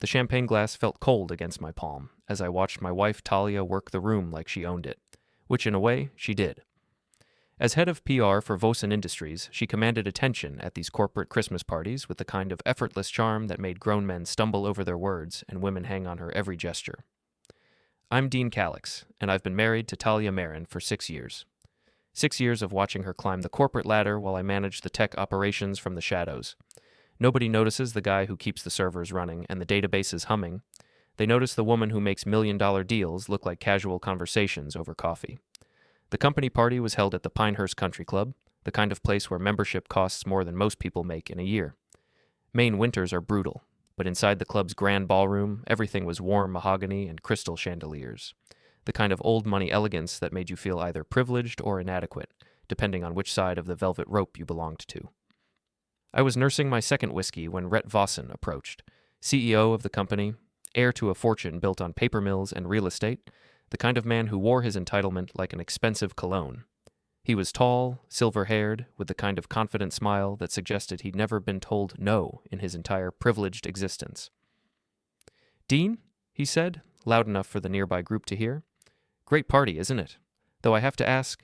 The champagne glass felt cold against my palm as I watched my wife Talia work the room like she owned it, which in a way she did. As head of PR for Vossin Industries, she commanded attention at these corporate Christmas parties with the kind of effortless charm that made grown men stumble over their words and women hang on her every gesture. I'm Dean Callix, and I've been married to Talia Marin for 6 years. 6 years of watching her climb the corporate ladder while I manage the tech operations from the shadows. Nobody notices the guy who keeps the servers running and the databases humming. They notice the woman who makes million-dollar deals look like casual conversations over coffee. The company party was held at the Pinehurst Country Club, the kind of place where membership costs more than most people make in a year. Maine winters are brutal, but inside the club's grand ballroom, everything was warm mahogany and crystal chandeliers, the kind of old-money elegance that made you feel either privileged or inadequate, depending on which side of the velvet rope you belonged to. I was nursing my second whiskey when Rhett Vossin approached, CEO of the company, heir to a fortune built on paper mills and real estate, the kind of man who wore his entitlement like an expensive cologne. He was tall, silver-haired, with the kind of confident smile that suggested he'd never been told no in his entire privileged existence. "Dean," he said, loud enough for the nearby group to hear. "Great party, isn't it? Though I have to ask—"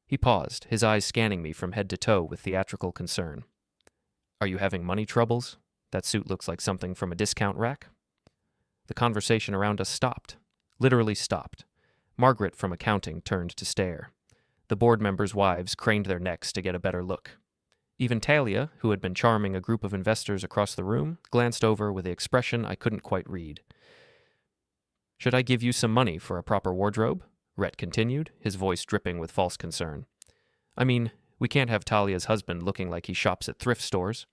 He paused, his eyes scanning me from head to toe with theatrical concern. "Are you having money troubles? That suit looks like something from a discount rack." The conversation around us stopped. Literally stopped. Margaret from accounting turned to stare. The board members' wives craned their necks to get a better look. Even Talia, who had been charming a group of investors across the room, glanced over with the expression I couldn't quite read. "Should I give you some money for a proper wardrobe?" Rhett continued, his voice dripping with false concern. "I mean, we can't have Talia's husband looking like he shops at thrift stores."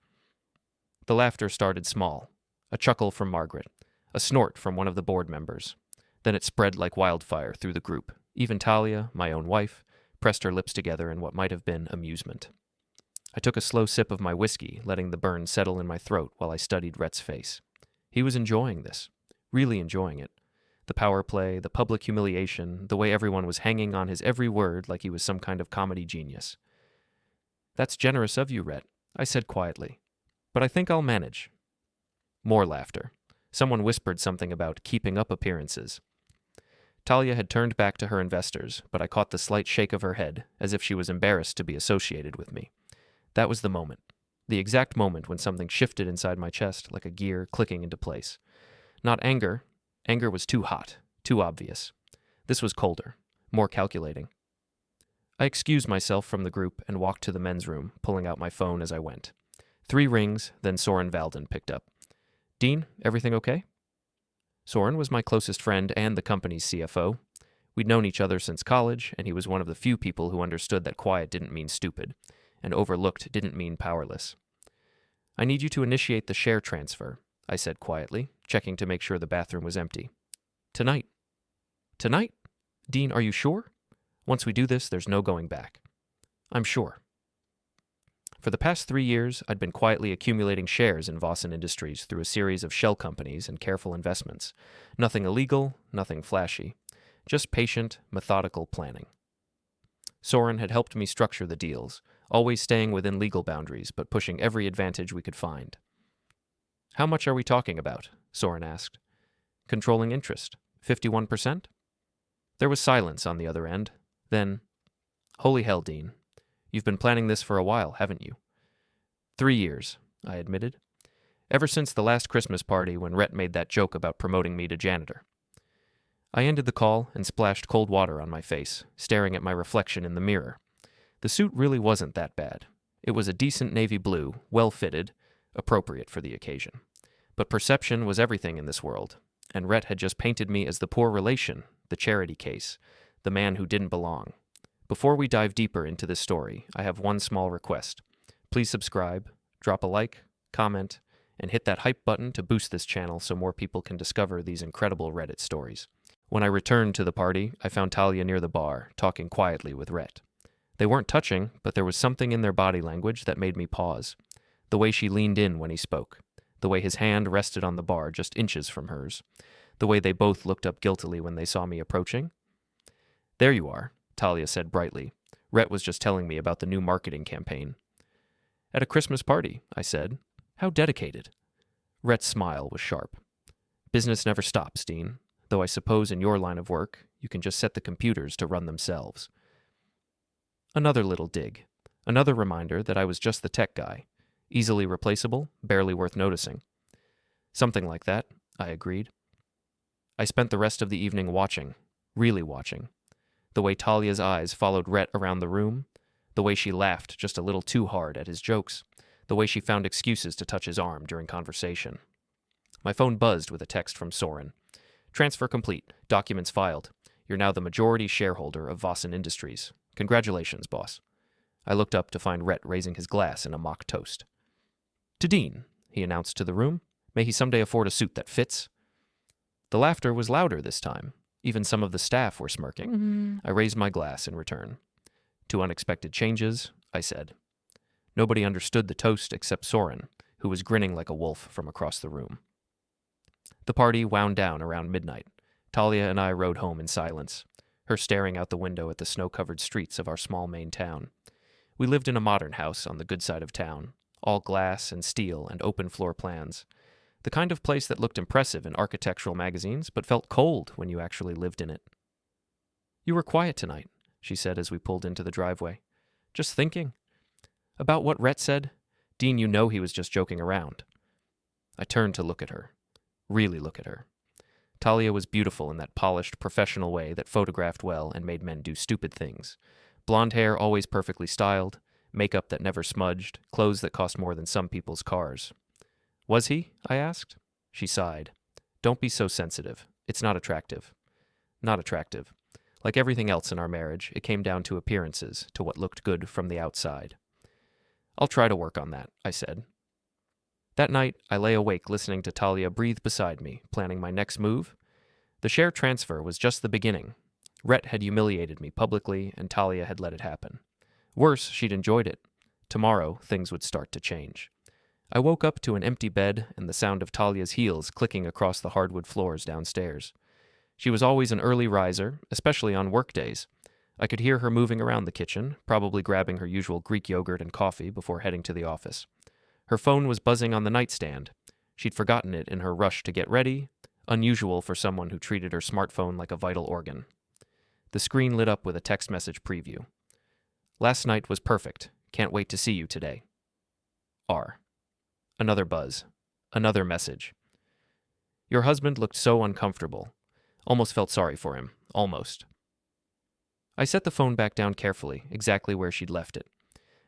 The laughter started small. A chuckle from Margaret. A snort from one of the board members. Then it spread like wildfire through the group. Even Talia, my own wife, pressed her lips together in what might have been amusement. I took a slow sip of my whiskey, letting the burn settle in my throat while I studied Rhett's face. He was enjoying this. Really enjoying it. The power play, the public humiliation, the way everyone was hanging on his every word like he was some kind of comedy genius. "That's generous of you, Rhett," I said quietly. "But I think I'll manage." More laughter. Someone whispered something about keeping up appearances. Talia had turned back to her investors, but I caught the slight shake of her head, as if she was embarrassed to be associated with me. That was the moment. The exact moment when something shifted inside my chest like a gear clicking into place. Not anger. Anger was too hot, too obvious. This was colder, more calculating. I excused myself from the group and walked to the men's room, pulling out my phone as I went. 3 rings, then Soren Valden picked up. "Dean, everything okay?" Soren was my closest friend and the company's CFO. We'd known each other since college, and he was one of the few people who understood that quiet didn't mean stupid, and overlooked didn't mean powerless. "I need you to initiate the share transfer," I said quietly, checking to make sure the bathroom was empty. "Tonight." "Tonight? Dean, are you sure? Once we do this, there's no going back." "I'm sure." For the past 3 years, I'd been quietly accumulating shares in Vossin Industries through a series of shell companies and careful investments. Nothing illegal, nothing flashy. Just patient, methodical planning. Soren had helped me structure the deals, always staying within legal boundaries, but pushing every advantage we could find. "How much are we talking about?" Soren asked. "Controlling interest. 51%? There was silence on the other end. Then, "Holy hell, Dean. You've been planning this for a while, haven't you?" 3 years, I admitted. Ever since the last Christmas party when Rhett made that joke about promoting me to janitor. I ended the call and splashed cold water on my face, staring at my reflection in the mirror. The suit really wasn't that bad. It was a decent navy blue, well-fitted, appropriate for the occasion. But perception was everything in this world, and Rhett had just painted me as the poor relation, the charity case, the man who didn't belong. Before we dive deeper into this story, I have one small request. Please subscribe, drop a like, comment, and hit that hype button to boost this channel so more people can discover these incredible Reddit stories. When I returned to the party, I found Talia near the bar, talking quietly with Rhett. They weren't touching, but there was something in their body language that made me pause. The way she leaned in when he spoke. The way his hand rested on the bar just inches from hers. The way they both looked up guiltily when they saw me approaching. "There you are," Talia said brightly. "Rhett was just telling me about the new marketing campaign." "At a Christmas party," I said. "How dedicated." Rhett's smile was sharp. Business never stops, Dean, though I suppose in your line of work, you can just set the computers to run themselves. Another little dig. Another reminder that I was just the tech guy. Easily replaceable, barely worth noticing. Something like that, I agreed. I spent the rest of the evening watching, really watching. The way Talia's eyes followed Rhett around the room, the way she laughed just a little too hard at his jokes, the way she found excuses to touch his arm during conversation. My phone buzzed with a text from Soren. Transfer complete. Documents filed. You're now the majority shareholder of Vossin Industries. Congratulations, boss. I looked up to find Rhett raising his glass in a mock toast. To Dean, he announced to the room. May he someday afford a suit that fits. The laughter was louder this time. Even some of the staff were smirking. I raised my glass in return. To unexpected changes, I said. Nobody understood the toast except Soren, who was grinning like a wolf from across the room. The party wound down around midnight. Talia and I rode home in silence, her staring out the window at the snow-covered streets of our small Maine town. We lived in a modern house on the good side of town, all glass and steel and open floor plans. The kind of place that looked impressive in architectural magazines, but felt cold when you actually lived in it. You were quiet tonight, she said as we pulled into the driveway. Just thinking. About what Rhett said? Dean, you know he was just joking around. I turned to look at her. Really look at her. Talia was beautiful in that polished, professional way that photographed well and made men do stupid things. Blonde hair always perfectly styled, makeup that never smudged, clothes that cost more than some people's cars. Was he? I asked. She sighed. Don't be so sensitive. It's not attractive. Not attractive. Like everything else in our marriage, it came down to appearances, to what looked good from the outside. I'll try to work on that, I said. That night, I lay awake listening to Talia breathe beside me, planning my next move. The share transfer was just the beginning. Rhett had humiliated me publicly, and Talia had let it happen. Worse, she'd enjoyed it. Tomorrow, things would start to change. I woke up to an empty bed and the sound of Talia's heels clicking across the hardwood floors downstairs. She was always an early riser, especially on work days. I could hear her moving around the kitchen, probably grabbing her usual Greek yogurt and coffee before heading to the office. Her phone was buzzing on the nightstand. She'd forgotten it in her rush to get ready, unusual for someone who treated her smartphone like a vital organ. The screen lit up with a text message preview. Last night was perfect. Can't wait to see you today. R. Another buzz. Another message. Your husband looked so uncomfortable. Almost felt sorry for him. Almost. I set the phone back down carefully, exactly where she'd left it.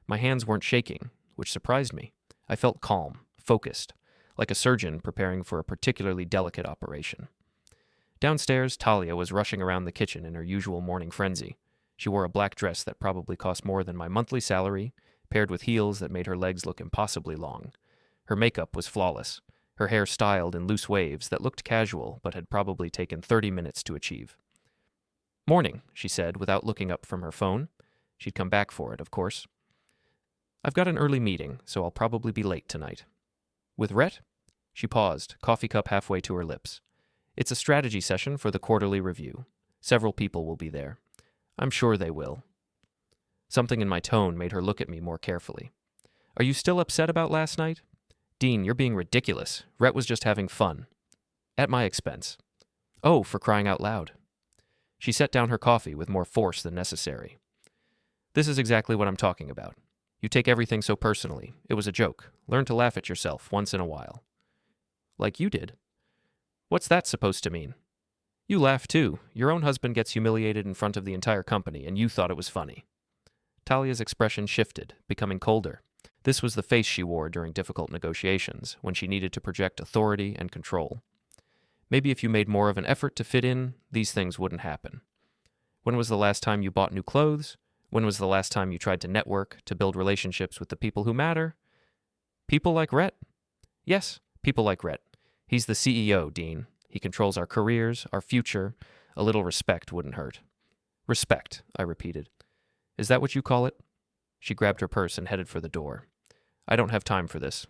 My hands weren't shaking, which surprised me. I felt calm, focused, like a surgeon preparing for a particularly delicate operation. Downstairs, Talia was rushing around the kitchen in her usual morning frenzy. She wore a black dress that probably cost more than my monthly salary, paired with heels that made her legs look impossibly long. Her makeup was flawless, her hair styled in loose waves that looked casual but had probably taken 30 minutes to achieve. Morning, she said, without looking up from her phone. She'd come back for it, of course. I've got an early meeting, so I'll probably be late tonight. With Rhett? She paused, coffee cup halfway to her lips. It's a strategy session for the quarterly review. Several people will be there. I'm sure they will. Something in my tone made her look at me more carefully. Are you still upset about last night? Dean, you're being ridiculous. Rhett was just having fun. At my expense. Oh, for crying out loud. She set down her coffee with more force than necessary. This is exactly what I'm talking about. You take everything so personally. It was a joke. Learn to laugh at yourself once in a while. Like you did. What's that supposed to mean? You laugh too. Your own husband gets humiliated in front of the entire company, and you thought it was funny. Talia's expression shifted, becoming colder. This was the face she wore during difficult negotiations, when she needed to project authority and control. Maybe if you made more of an effort to fit in, these things wouldn't happen. When was the last time you bought new clothes? When was the last time you tried to network, to build relationships with the people who matter? People like Rhett? Yes, people like Rhett. He's the CEO, Dean. He controls our careers, our future. A little respect wouldn't hurt. Respect, I repeated. Is that what you call it? She grabbed her purse and headed for the door. I don't have time for this.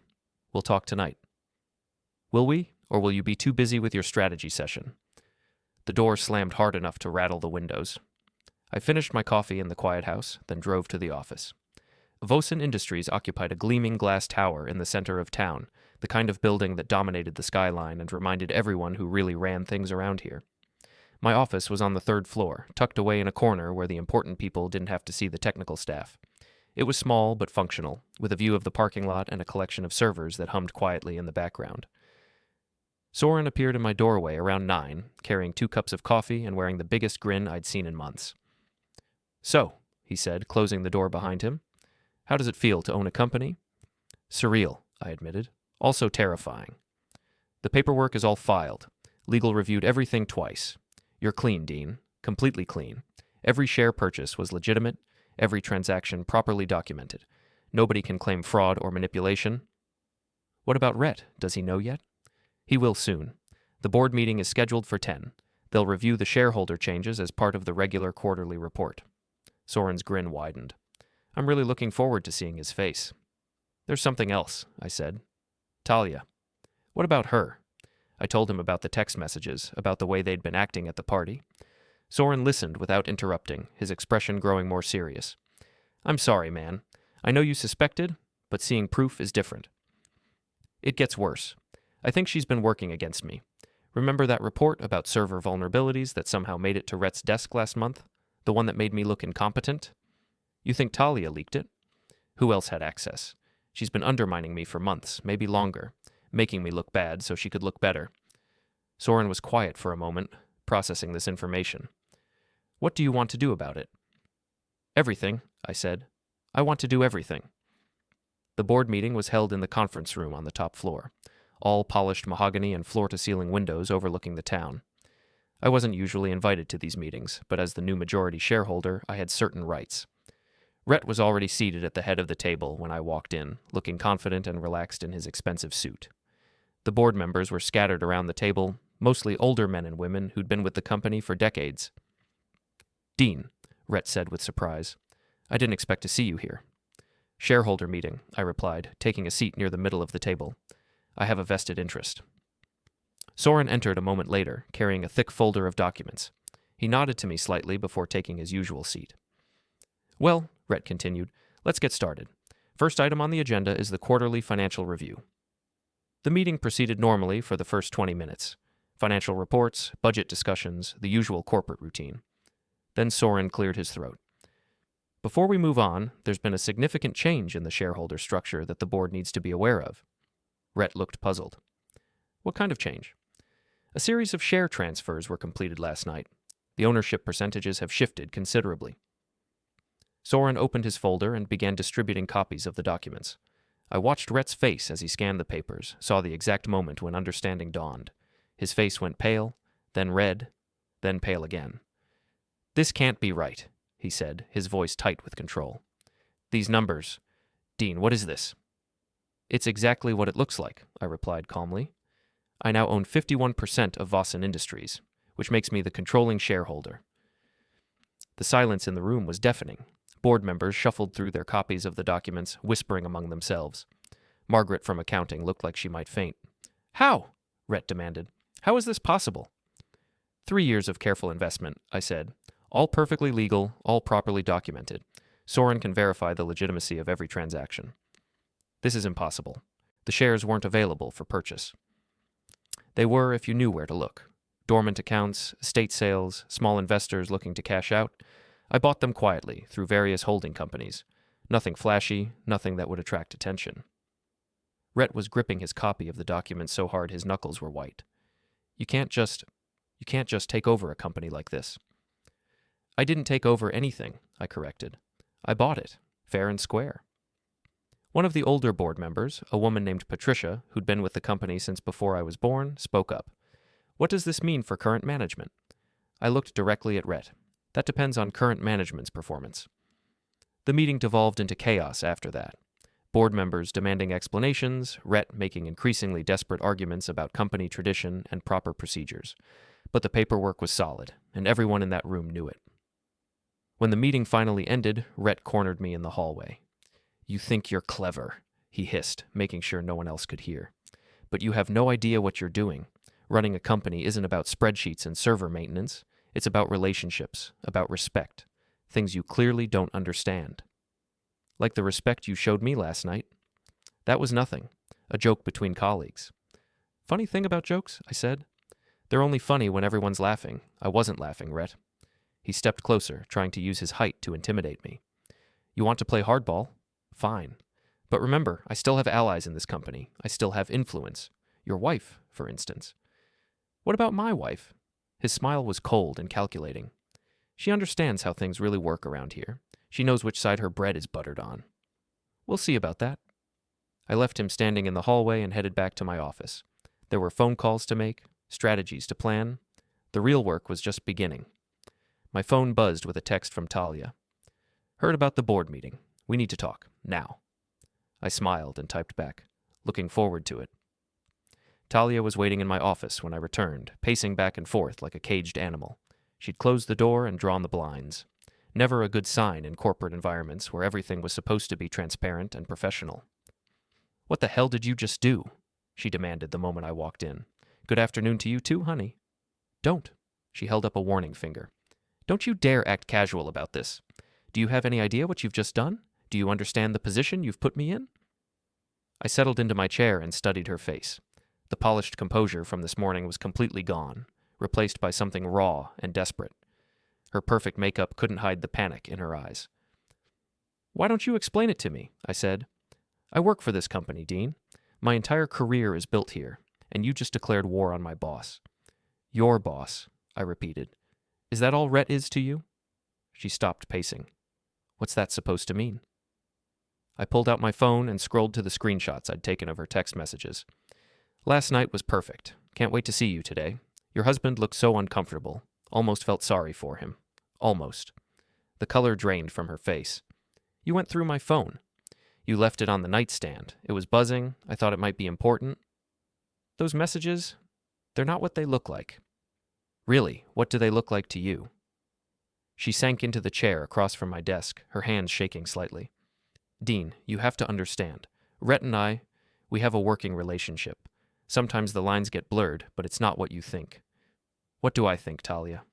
We'll talk tonight. Will we, or will you be too busy with your strategy session? The door slammed hard enough to rattle the windows. I finished my coffee in the quiet house, then drove to the office. Vossin Industries occupied a gleaming glass tower in the center of town, the kind of building that dominated the skyline and reminded everyone who really ran things around here. My office was on the 3rd floor, tucked away in a corner where the important people didn't have to see the technical staff. It was small but functional, with a view of the parking lot and a collection of servers that hummed quietly in the background. Soren appeared in my doorway around 9, carrying 2 cups of coffee and wearing the biggest grin I'd seen in months. "So," he said, closing the door behind him, "how does it feel to own a company?" "Surreal," I admitted. "Also terrifying. The paperwork is all filed. Legal reviewed everything twice. You're clean, Dean. Completely clean. Every share purchase was legitimate, every transaction properly documented. Nobody can claim fraud or manipulation." "What about Rhett? Does he know yet?" "He will soon. The board meeting is scheduled for 10. They'll review the shareholder changes as part of the regular quarterly report." Soren's grin widened. "I'm really looking forward to seeing his face." "There's something else," I said. "Talia. What about her?" I told him about the text messages, about the way they'd been acting at the party. Soren listened without interrupting, his expression growing more serious. "I'm sorry, man. I know you suspected, but seeing proof is different. It gets worse. I think she's been working against me. Remember that report about server vulnerabilities that somehow made it to Rhett's desk last month? The one that made me look incompetent? You think Talia leaked it? Who else had access? She's been undermining me for months, maybe longer, making me look bad so she could look better." Soren was quiet for a moment, processing this information. "What do you want to do about it?" "Everything," I said. "I want to do everything." The board meeting was held in the conference room on the top floor, all polished mahogany and floor-to-ceiling windows overlooking the town. I wasn't usually invited to these meetings, but as the new majority shareholder, I had certain rights. Rhett was already seated at the head of the table when I walked in, looking confident and relaxed in his expensive suit. The board members were scattered around the table, mostly older men and women who'd been with the company for decades. "Dean," Rhett said with surprise, "I didn't expect to see you here." "Shareholder meeting," I replied, taking a seat near the middle of the table. "I have a vested interest." Soren entered a moment later, carrying a thick folder of documents. He nodded to me slightly before taking his usual seat. "Well," Rhett continued, "let's get started. First item on the agenda is the quarterly financial review." The meeting proceeded normally for the first 20 minutes. Financial reports, budget discussions, the usual corporate routine. Then Soren cleared his throat. "Before we move on, there's been a significant change in the shareholder structure that the board needs to be aware of." Rhett looked puzzled. "What kind of change?" "A series of share transfers were completed last night. The ownership percentages have shifted considerably." Soren opened his folder and began distributing copies of the documents. I watched Rhett's face as he scanned the papers, saw the exact moment when understanding dawned. His face went pale, then red, then pale again. "This can't be right," he said, his voice tight with control. "These numbers. Dean, what is this?" "It's exactly what it looks like," I replied calmly. "I now own 51% of Vossin Industries, which makes me the controlling shareholder." The silence in the room was deafening. Board members shuffled through their copies of the documents, whispering among themselves. Margaret from accounting looked like she might faint. "How?" Rhett demanded. "How is this possible?" 3 years of careful investment," I said. "All perfectly legal, all properly documented. Soren can verify the legitimacy of every transaction." "This is impossible. The shares weren't available for purchase." "They were if you knew where to look. Dormant accounts, estate sales, small investors looking to cash out. I bought them quietly through various holding companies. Nothing flashy, nothing that would attract attention." Rhett was gripping his copy of the document so hard his knuckles were white. You can't just take over a company like this." "I didn't take over anything," I corrected. "I bought it, fair and square." One of the older board members, a woman named Patricia, who'd been with the company since before I was born, spoke up. "What does this mean for current management?" I looked directly at Rhett. "That depends on current management's performance." The meeting devolved into chaos after that. Board members demanding explanations, Rhett making increasingly desperate arguments about company tradition and proper procedures. But the paperwork was solid, and everyone in that room knew it. When the meeting finally ended, Rhett cornered me in the hallway. "You think you're clever," he hissed, making sure no one else could hear. "But you have no idea what you're doing. Running a company isn't about spreadsheets and server maintenance. It's about relationships, about respect, things you clearly don't understand. Like the respect you showed me last night. That was nothing. A joke between colleagues. Funny thing about jokes, I said. They're only funny when everyone's laughing. I wasn't laughing, Rhett. He stepped closer, trying to use his height to intimidate me. You want to play hardball? Fine. But remember, I still have allies in this company. I still have influence. Your wife, for instance. What about my wife? His smile was cold and calculating. She understands how things really work around here. She knows which side her bread is buttered on. We'll see about that. I left him standing in the hallway and headed back to my office. There were phone calls to make, strategies to plan. The real work was just beginning. My phone buzzed with a text from Talia. Heard about the board meeting. We need to talk, now. I smiled and typed back, looking forward to it. Talia was waiting in my office when I returned, pacing back and forth like a caged animal. She'd closed the door and drawn the blinds. Never a good sign in corporate environments where everything was supposed to be transparent and professional. What the hell did you just do? She demanded the moment I walked in. Good afternoon to you too, honey. Don't. She held up a warning finger. Don't you dare act casual about this. Do you have any idea what you've just done? Do you understand the position you've put me in? I settled into my chair and studied her face. The polished composure from this morning was completely gone, replaced by something raw and desperate. Her perfect makeup couldn't hide the panic in her eyes. Why don't you explain it to me? I said. I work for this company, Dean. My entire career is built here, and you just declared war on my boss. Your boss, I repeated. Is that all Rhett is to you? She stopped pacing. What's that supposed to mean? I pulled out my phone and scrolled to the screenshots I'd taken of her text messages. Last night was perfect. Can't wait to see you today. Your husband looked so uncomfortable. Almost felt sorry for him. Almost. The color drained from her face. You went through my phone. You left it on the nightstand. It was buzzing. I thought it might be important. Those messages, they're not what they look like. Really, what do they look like to you? She sank into the chair across from my desk, her hands shaking slightly. Dean, you have to understand. Rhett and I, we have a working relationship. Sometimes the lines get blurred, but it's not what you think. What do I think, Talia?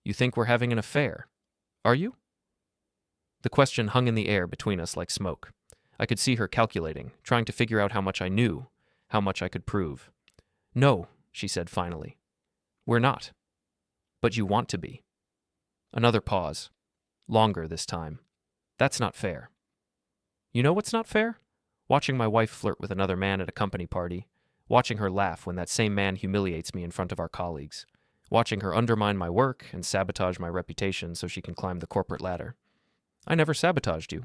You think we're having an affair. Are you? The question hung in the air between us like smoke. I could see her calculating, trying to figure out how much I knew, how much I could prove. No, she said finally. We're not. But you want to be. Another pause. Longer this time. That's not fair. You know what's not fair? Watching my wife flirt with another man at a company party. Watching her laugh when that same man humiliates me in front of our colleagues. Watching her undermine my work and sabotage my reputation so she can climb the corporate ladder. I never sabotaged you.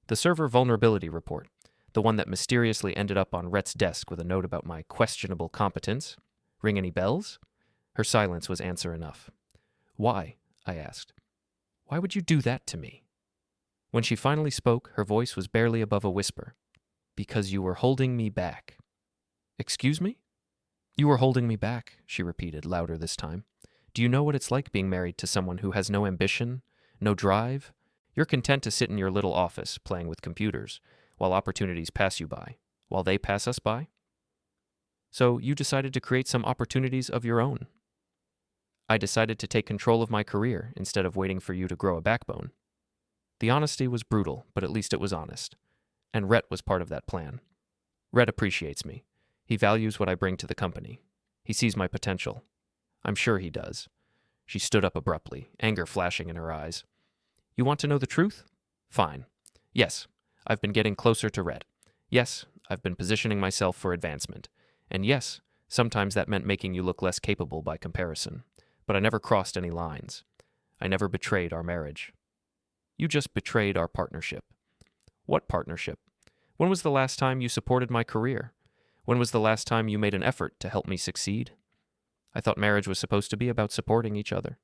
The server vulnerability report, the one that mysteriously ended up on Rhett's desk with a note about my questionable competence. Ring any bells? Her silence was answer enough. Why? I asked. Why would you do that to me? When she finally spoke, her voice was barely above a whisper. Because you were holding me back. Excuse me? You were holding me back, she repeated, louder this time. Do you know what it's like being married to someone who has no ambition, no drive? You're content to sit in your little office playing with computers while opportunities pass you by, while they pass us by? So you decided to create some opportunities of your own. I decided to take control of my career instead of waiting for you to grow a backbone. The honesty was brutal, but at least it was honest. And Rhett was part of that plan. Rhett appreciates me. He values what I bring to the company. He sees my potential. I'm sure he does. She stood up abruptly, anger flashing in her eyes. You want to know the truth? Fine. Yes, I've been getting closer to Rhett. Yes, I've been positioning myself for advancement. And yes, sometimes that meant making you look less capable by comparison. But I never crossed any lines. I never betrayed our marriage. You just betrayed our partnership. What partnership? When was the last time you supported my career? When was the last time you made an effort to help me succeed? I thought marriage was supposed to be about supporting each other.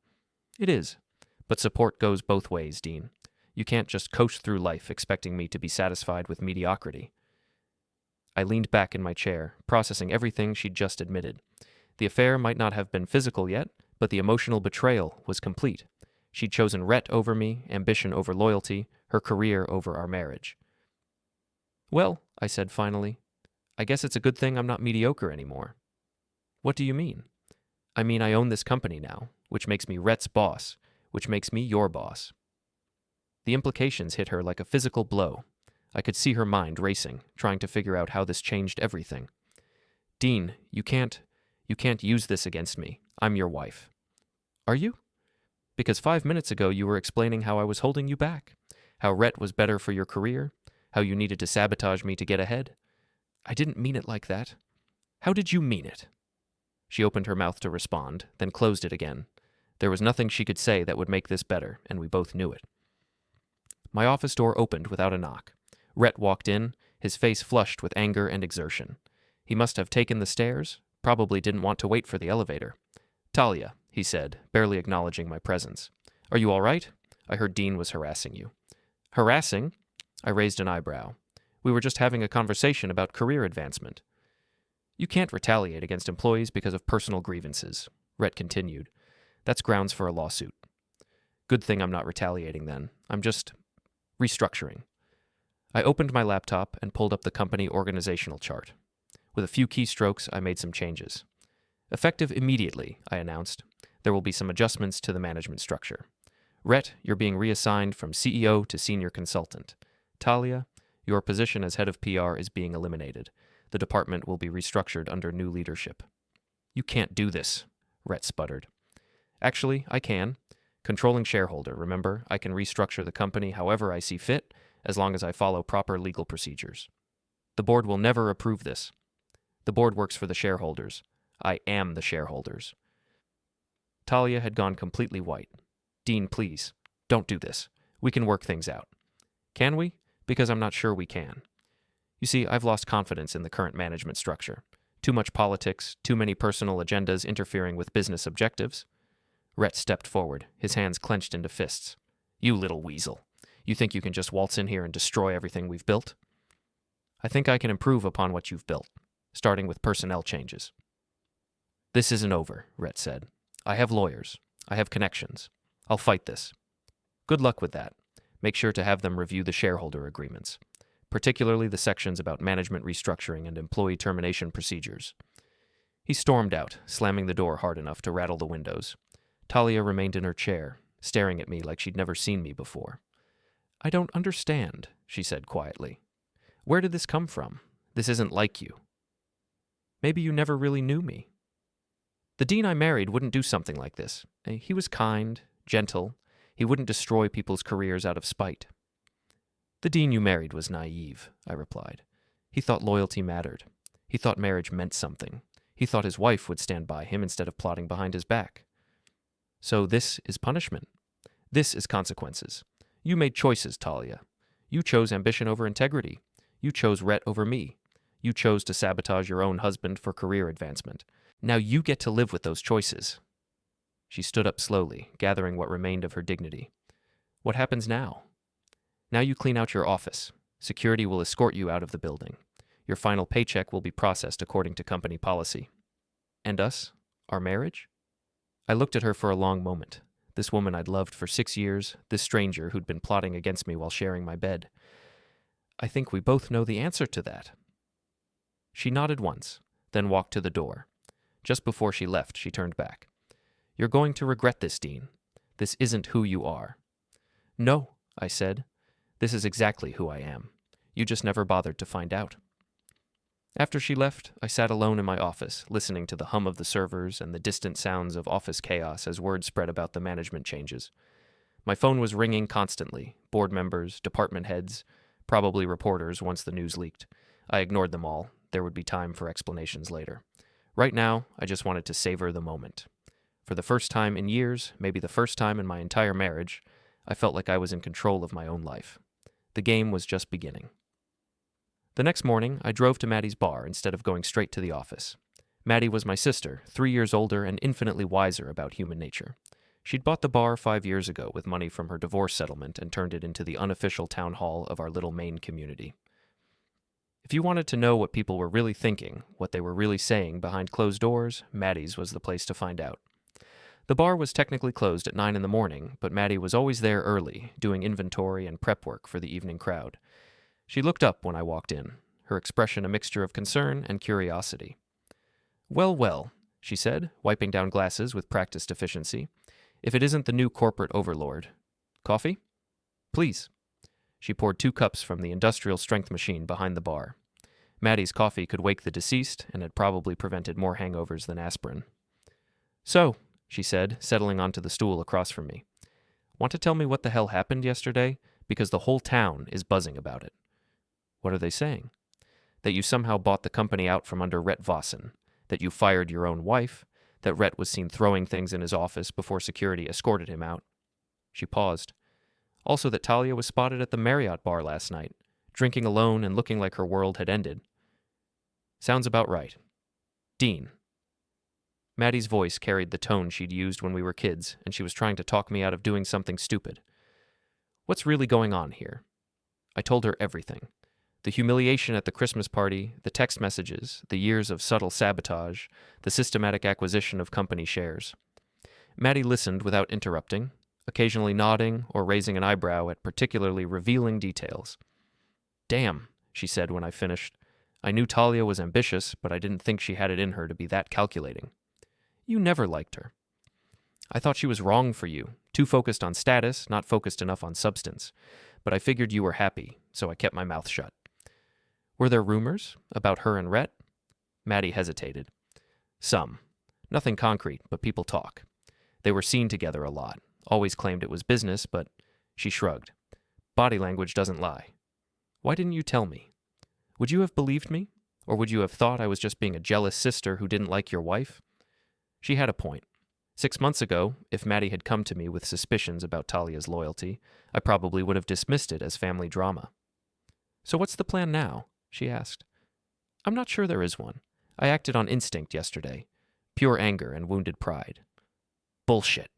It is. But support goes both ways, Dean. You can't just coast through life expecting me to be satisfied with mediocrity. I leaned back in my chair, processing everything she'd just admitted. The affair might not have been physical yet, but the emotional betrayal was complete. She'd chosen Rhett over me, ambition over loyalty, her career over our marriage. Well, I said finally, I guess it's a good thing I'm not mediocre anymore. What do you mean? I mean I own this company now, which makes me Rhett's boss, which makes me your boss. The implications hit her like a physical blow. I could see her mind racing, trying to figure out how this changed everything. Dean, you can't use this against me. I'm your wife. Are you? Because 5 minutes ago you were explaining how I was holding you back, how Rhett was better for your career, how you needed to sabotage me to get ahead. I didn't mean it like that. How did you mean it? She opened her mouth to respond, then closed it again. There was nothing she could say that would make this better, and we both knew it. My office door opened without a knock. Rhett walked in, his face flushed with anger and exertion. He must have taken the stairs, probably didn't want to wait for the elevator. Talia, he said, barely acknowledging my presence. Are you all right? I heard Dean was harassing you. Harassing? I raised an eyebrow. We were just having a conversation about career advancement. You can't retaliate against employees because of personal grievances, Rhett continued. That's grounds for a lawsuit. Good thing I'm not retaliating then. I'm just restructuring. I opened my laptop and pulled up the company organizational chart. With a few keystrokes, I made some changes. Effective immediately, I announced, there will be some adjustments to the management structure. Rhett, you're being reassigned from CEO to senior consultant. Talia, your position as head of PR is being eliminated. The department will be restructured under new leadership. You can't do this, Rhett sputtered. Actually, I can. Controlling shareholder, remember? I can restructure the company however I see fit, as long as I follow proper legal procedures. The board will never approve this. The board works for the shareholders. I am the shareholders. Talia had gone completely white. Dean, please, don't do this. We can work things out. Can we? Because I'm not sure we can. You see, I've lost confidence in the current management structure. Too much politics, too many personal agendas interfering with business objectives. Rhett stepped forward, his hands clenched into fists. You little weasel. You think you can just waltz in here and destroy everything we've built? I think I can improve upon what you've built, starting with personnel changes. This isn't over, Rhett said. I have lawyers. I have connections. I'll fight this. Good luck with that. Make sure to have them review the shareholder agreements, particularly the sections about management restructuring and employee termination procedures. He stormed out, slamming the door hard enough to rattle the windows. Talia remained in her chair, staring at me like she'd never seen me before. I don't understand, she said quietly. Where did this come from? This isn't like you. Maybe you never really knew me. The dean I married wouldn't do something like this. He was kind, gentle. He wouldn't destroy people's careers out of spite. The dean you married was naive, I replied. He thought loyalty mattered. He thought marriage meant something. He thought his wife would stand by him instead of plotting behind his back. So this is punishment. This is consequences. You made choices, Talia. You chose ambition over integrity. You chose Rhett over me. You chose to sabotage your own husband for career advancement. Now you get to live with those choices. She stood up slowly, gathering what remained of her dignity. What happens now? Now you clean out your office. Security will escort you out of the building. Your final paycheck will be processed according to company policy. And us? Our marriage? I looked at her for a long moment. This woman I'd loved for 6 years, this stranger who'd been plotting against me while sharing my bed. I think we both know the answer to that. She nodded once, then walked to the door. Just before she left, she turned back. You're going to regret this, Dean. This isn't who you are. No, I said. This is exactly who I am. You just never bothered to find out. After she left, I sat alone in my office, listening to the hum of the servers and the distant sounds of office chaos as word spread about the management changes. My phone was ringing constantly, board members, department heads, probably reporters once the news leaked. I ignored them all. There would be time for explanations later. Right now, I just wanted to savor the moment. For the first time in years, maybe the first time in my entire marriage, I felt like I was in control of my own life. The game was just beginning. The next morning, I drove to Maddie's bar instead of going straight to the office. Maddie was my sister, 3 years older and infinitely wiser about human nature. She'd bought the bar 5 years ago with money from her divorce settlement and turned it into the unofficial town hall of our little Maine community. If you wanted to know what people were really thinking, what they were really saying behind closed doors, Maddie's was the place to find out. The bar was technically closed at 9 in the morning, but Maddie was always there early, doing inventory and prep work for the evening crowd. She looked up when I walked in, her expression a mixture of concern and curiosity. Well, well, she said, wiping down glasses with practiced efficiency. If it isn't the new corporate overlord. Coffee? Please. She poured 2 cups from the industrial strength machine behind the bar. Maddie's coffee could wake the deceased and had probably prevented more hangovers than aspirin. "So," she said, settling onto the stool across from me, "want to tell me what the hell happened yesterday? Because the whole town is buzzing about it." "What are they saying?" "That you somehow bought the company out from under Rhett Vossin, that you fired your own wife, that Rhett was seen throwing things in his office before security escorted him out." She paused. "Also that Talia was spotted at the Marriott bar last night, drinking alone and looking like her world had ended." "Sounds about right. Dean." Maddie's voice carried the tone she'd used when we were kids, and she was trying to talk me out of doing something stupid. "What's really going on here?" I told her everything. The humiliation at the Christmas party, the text messages, the years of subtle sabotage, the systematic acquisition of company shares. Maddie listened without interrupting, occasionally nodding or raising an eyebrow at particularly revealing details. "Damn," she said when I finished. "I knew Talia was ambitious, but I didn't think she had it in her to be that calculating." "You never liked her." "I thought she was wrong for you, too focused on status, not focused enough on substance. But I figured you were happy, so I kept my mouth shut." "Were there rumors about her and Rhett?" Maddie hesitated. "Some. Nothing concrete, but people talk. They were seen together a lot, always claimed it was business, but..." She shrugged. "Body language doesn't lie. Why didn't you tell me? Would you have believed me? Or would you have thought I was just being a jealous sister who didn't like your wife?" She had a point. 6 months ago, if Maddie had come to me with suspicions about Talia's loyalty, I probably would have dismissed it as family drama. "So what's the plan now?" she asked. "I'm not sure there is one. I acted on instinct yesterday. Pure anger and wounded pride." "Bullshit."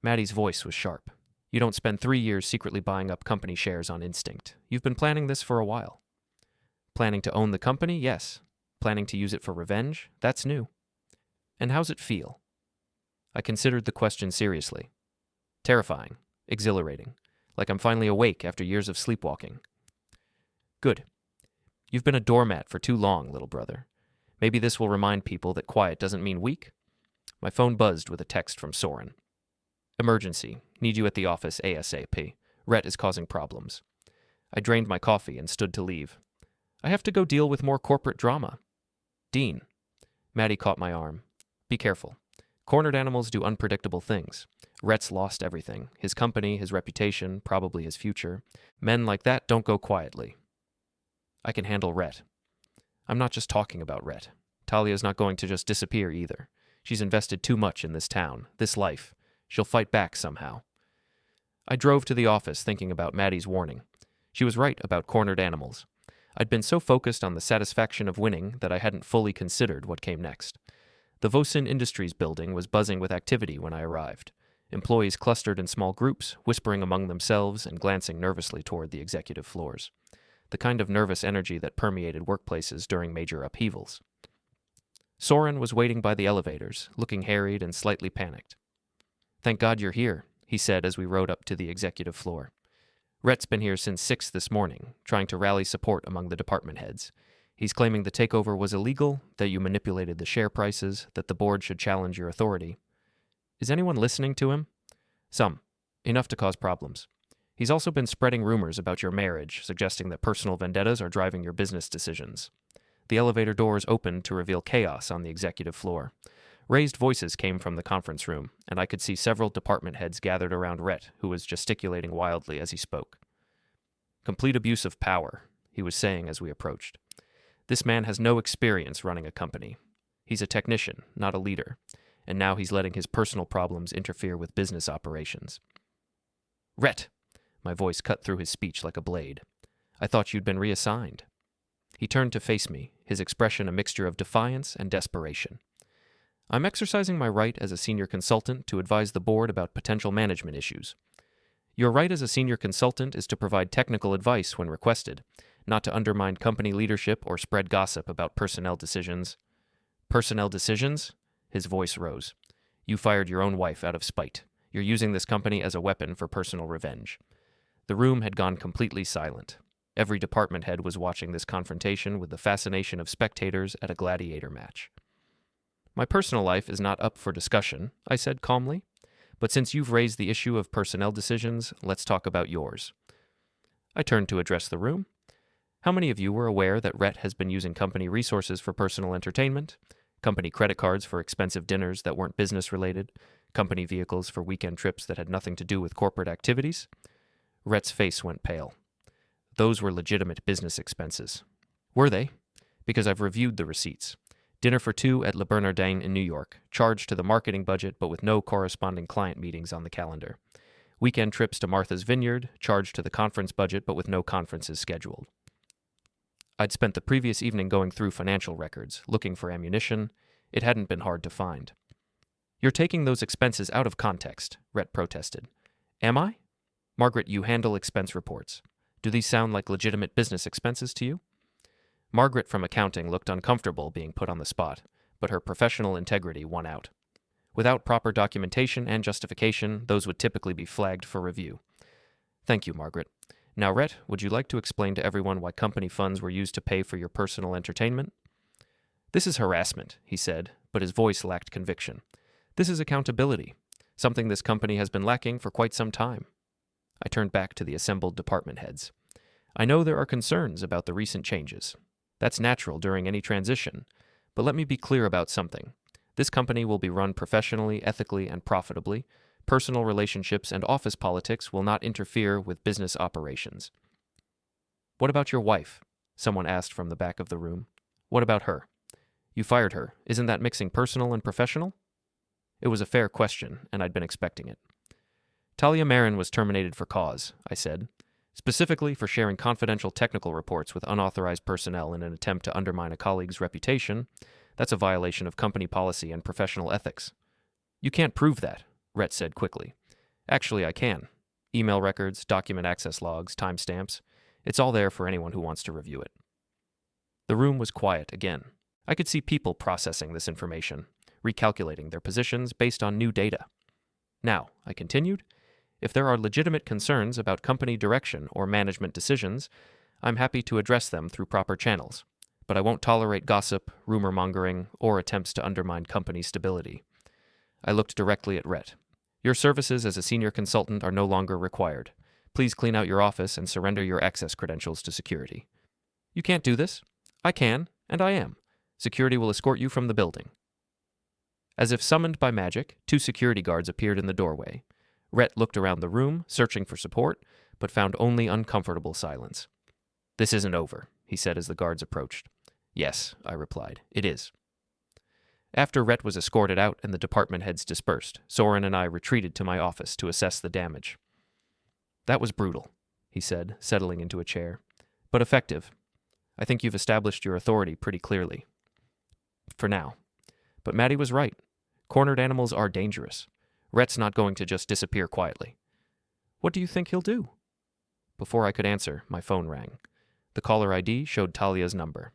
Maddie's voice was sharp. "You don't spend 3 years secretly buying up company shares on instinct. You've been planning this for a while." "Planning to own the company? Yes. Planning to use it for revenge? That's new." "And how's it feel?" I considered the question seriously. "Terrifying. Exhilarating. Like I'm finally awake after years of sleepwalking." "Good. You've been a doormat for too long, little brother. Maybe this will remind people that quiet doesn't mean weak." My phone buzzed with a text from Soren. "Emergency. Need you at the office ASAP. Rhett is causing problems." I drained my coffee and stood to leave. "I have to go deal with more corporate drama." "Dean." Maddie caught my arm. "Be careful. Cornered animals do unpredictable things. Rhett's lost everything. His company, his reputation, probably his future. Men like that don't go quietly." "I can handle Rhett." "I'm not just talking about Rhett. Talia's not going to just disappear either. She's invested too much in this town, this life. She'll fight back somehow." I drove to the office thinking about Maddie's warning. She was right about cornered animals. I'd been so focused on the satisfaction of winning that I hadn't fully considered what came next. The Vossin Industries building was buzzing with activity when I arrived. Employees clustered in small groups, whispering among themselves and glancing nervously toward the executive floors. The kind of nervous energy that permeated workplaces during major upheavals. Soren was waiting by the elevators, looking harried and slightly panicked. "Thank God you're here," he said as we rode up to the executive floor. "Rhett's been here since 6 this morning, trying to rally support among the department heads. He's claiming the takeover was illegal, that you manipulated the share prices, that the board should challenge your authority." "Is anyone listening to him?" "Some. Enough to cause problems. He's also been spreading rumors about your marriage, suggesting that personal vendettas are driving your business decisions." The elevator doors opened to reveal chaos on the executive floor. Raised voices came from the conference room, and I could see several department heads gathered around Rhett, who was gesticulating wildly as he spoke. "Complete abuse of power," he was saying as we approached. "This man has no experience running a company. He's a technician, not a leader, and now he's letting his personal problems interfere with business operations." "Rhett!" My voice cut through his speech like a blade. "I thought you'd been reassigned." He turned to face me, his expression a mixture of defiance and desperation. "I'm exercising my right as a senior consultant to advise the board about potential management issues. Your right as a senior consultant is to provide technical advice when requested, not to undermine company leadership or spread gossip about personnel decisions." "Personnel decisions?" His voice rose. "You fired your own wife out of spite. You're using this company as a weapon for personal revenge." The room had gone completely silent. Every department head was watching this confrontation with the fascination of spectators at a gladiator match. "My personal life is not up for discussion," I said calmly. "But since you've raised the issue of personnel decisions, let's talk about yours." I turned to address the room. How many of you were aware that Rhett has been using company resources for personal entertainment, company credit cards for expensive dinners that weren't business-related, company vehicles for weekend trips that had nothing to do with corporate activities? Rhett's face went pale. Those were legitimate business expenses. Were they? Because I've reviewed the receipts. Dinner for two at Le Bernardin in New York, charged to the marketing budget but with no corresponding client meetings on the calendar. Weekend trips to Martha's Vineyard, charged to the conference budget but with no conferences scheduled. I'd spent the previous evening going through financial records, looking for ammunition. It hadn't been hard to find. You're taking those expenses out of context, Rhett protested. Am I? Margaret, you handle expense reports. Do these sound like legitimate business expenses to you? Margaret from accounting looked uncomfortable being put on the spot, but her professional integrity won out. Without proper documentation and justification, those would typically be flagged for review. Thank you, Margaret. Now, Rhett, would you like to explain to everyone why company funds were used to pay for your personal entertainment? This is harassment, he said, but his voice lacked conviction. This is accountability, something this company has been lacking for quite some time. I turned back to the assembled department heads. I know there are concerns about the recent changes. That's natural during any transition, but let me be clear about something. This company will be run professionally, ethically, and profitably. Personal relationships and office politics will not interfere with business operations. What about your wife? Someone asked from the back of the room. What about her? You fired her. Isn't that mixing personal and professional? It was a fair question, and I'd been expecting it. Talia Marin was terminated for cause, I said, specifically for sharing confidential technical reports with unauthorized personnel in an attempt to undermine a colleague's reputation. That's a violation of company policy and professional ethics. You can't prove that, Rhett said quickly. Actually, I can. Email records, document access logs, timestamps. It's all there for anyone who wants to review it. The room was quiet again. I could see people processing this information, recalculating their positions based on new data. Now, I continued, if there are legitimate concerns about company direction or management decisions, I'm happy to address them through proper channels, but I won't tolerate gossip, rumor-mongering, or attempts to undermine company stability. I looked directly at Rhett. Your services as a senior consultant are no longer required. Please clean out your office and surrender your access credentials to security. You can't do this. I can, and I am. Security will escort you from the building. As if summoned by magic, 2 security guards appeared in the doorway. Rhett looked around the room, searching for support, but found only uncomfortable silence. This isn't over, he said as the guards approached. Yes, I replied, it is. After Rhett was escorted out and the department heads dispersed, Soren and I retreated to my office to assess the damage. That was brutal, he said, settling into a chair, but effective. I think you've established your authority pretty clearly. For now. But Maddie was right. Cornered animals are dangerous. Rhett's not going to just disappear quietly. What do you think he'll do? Before I could answer, my phone rang. The caller ID showed Talia's number.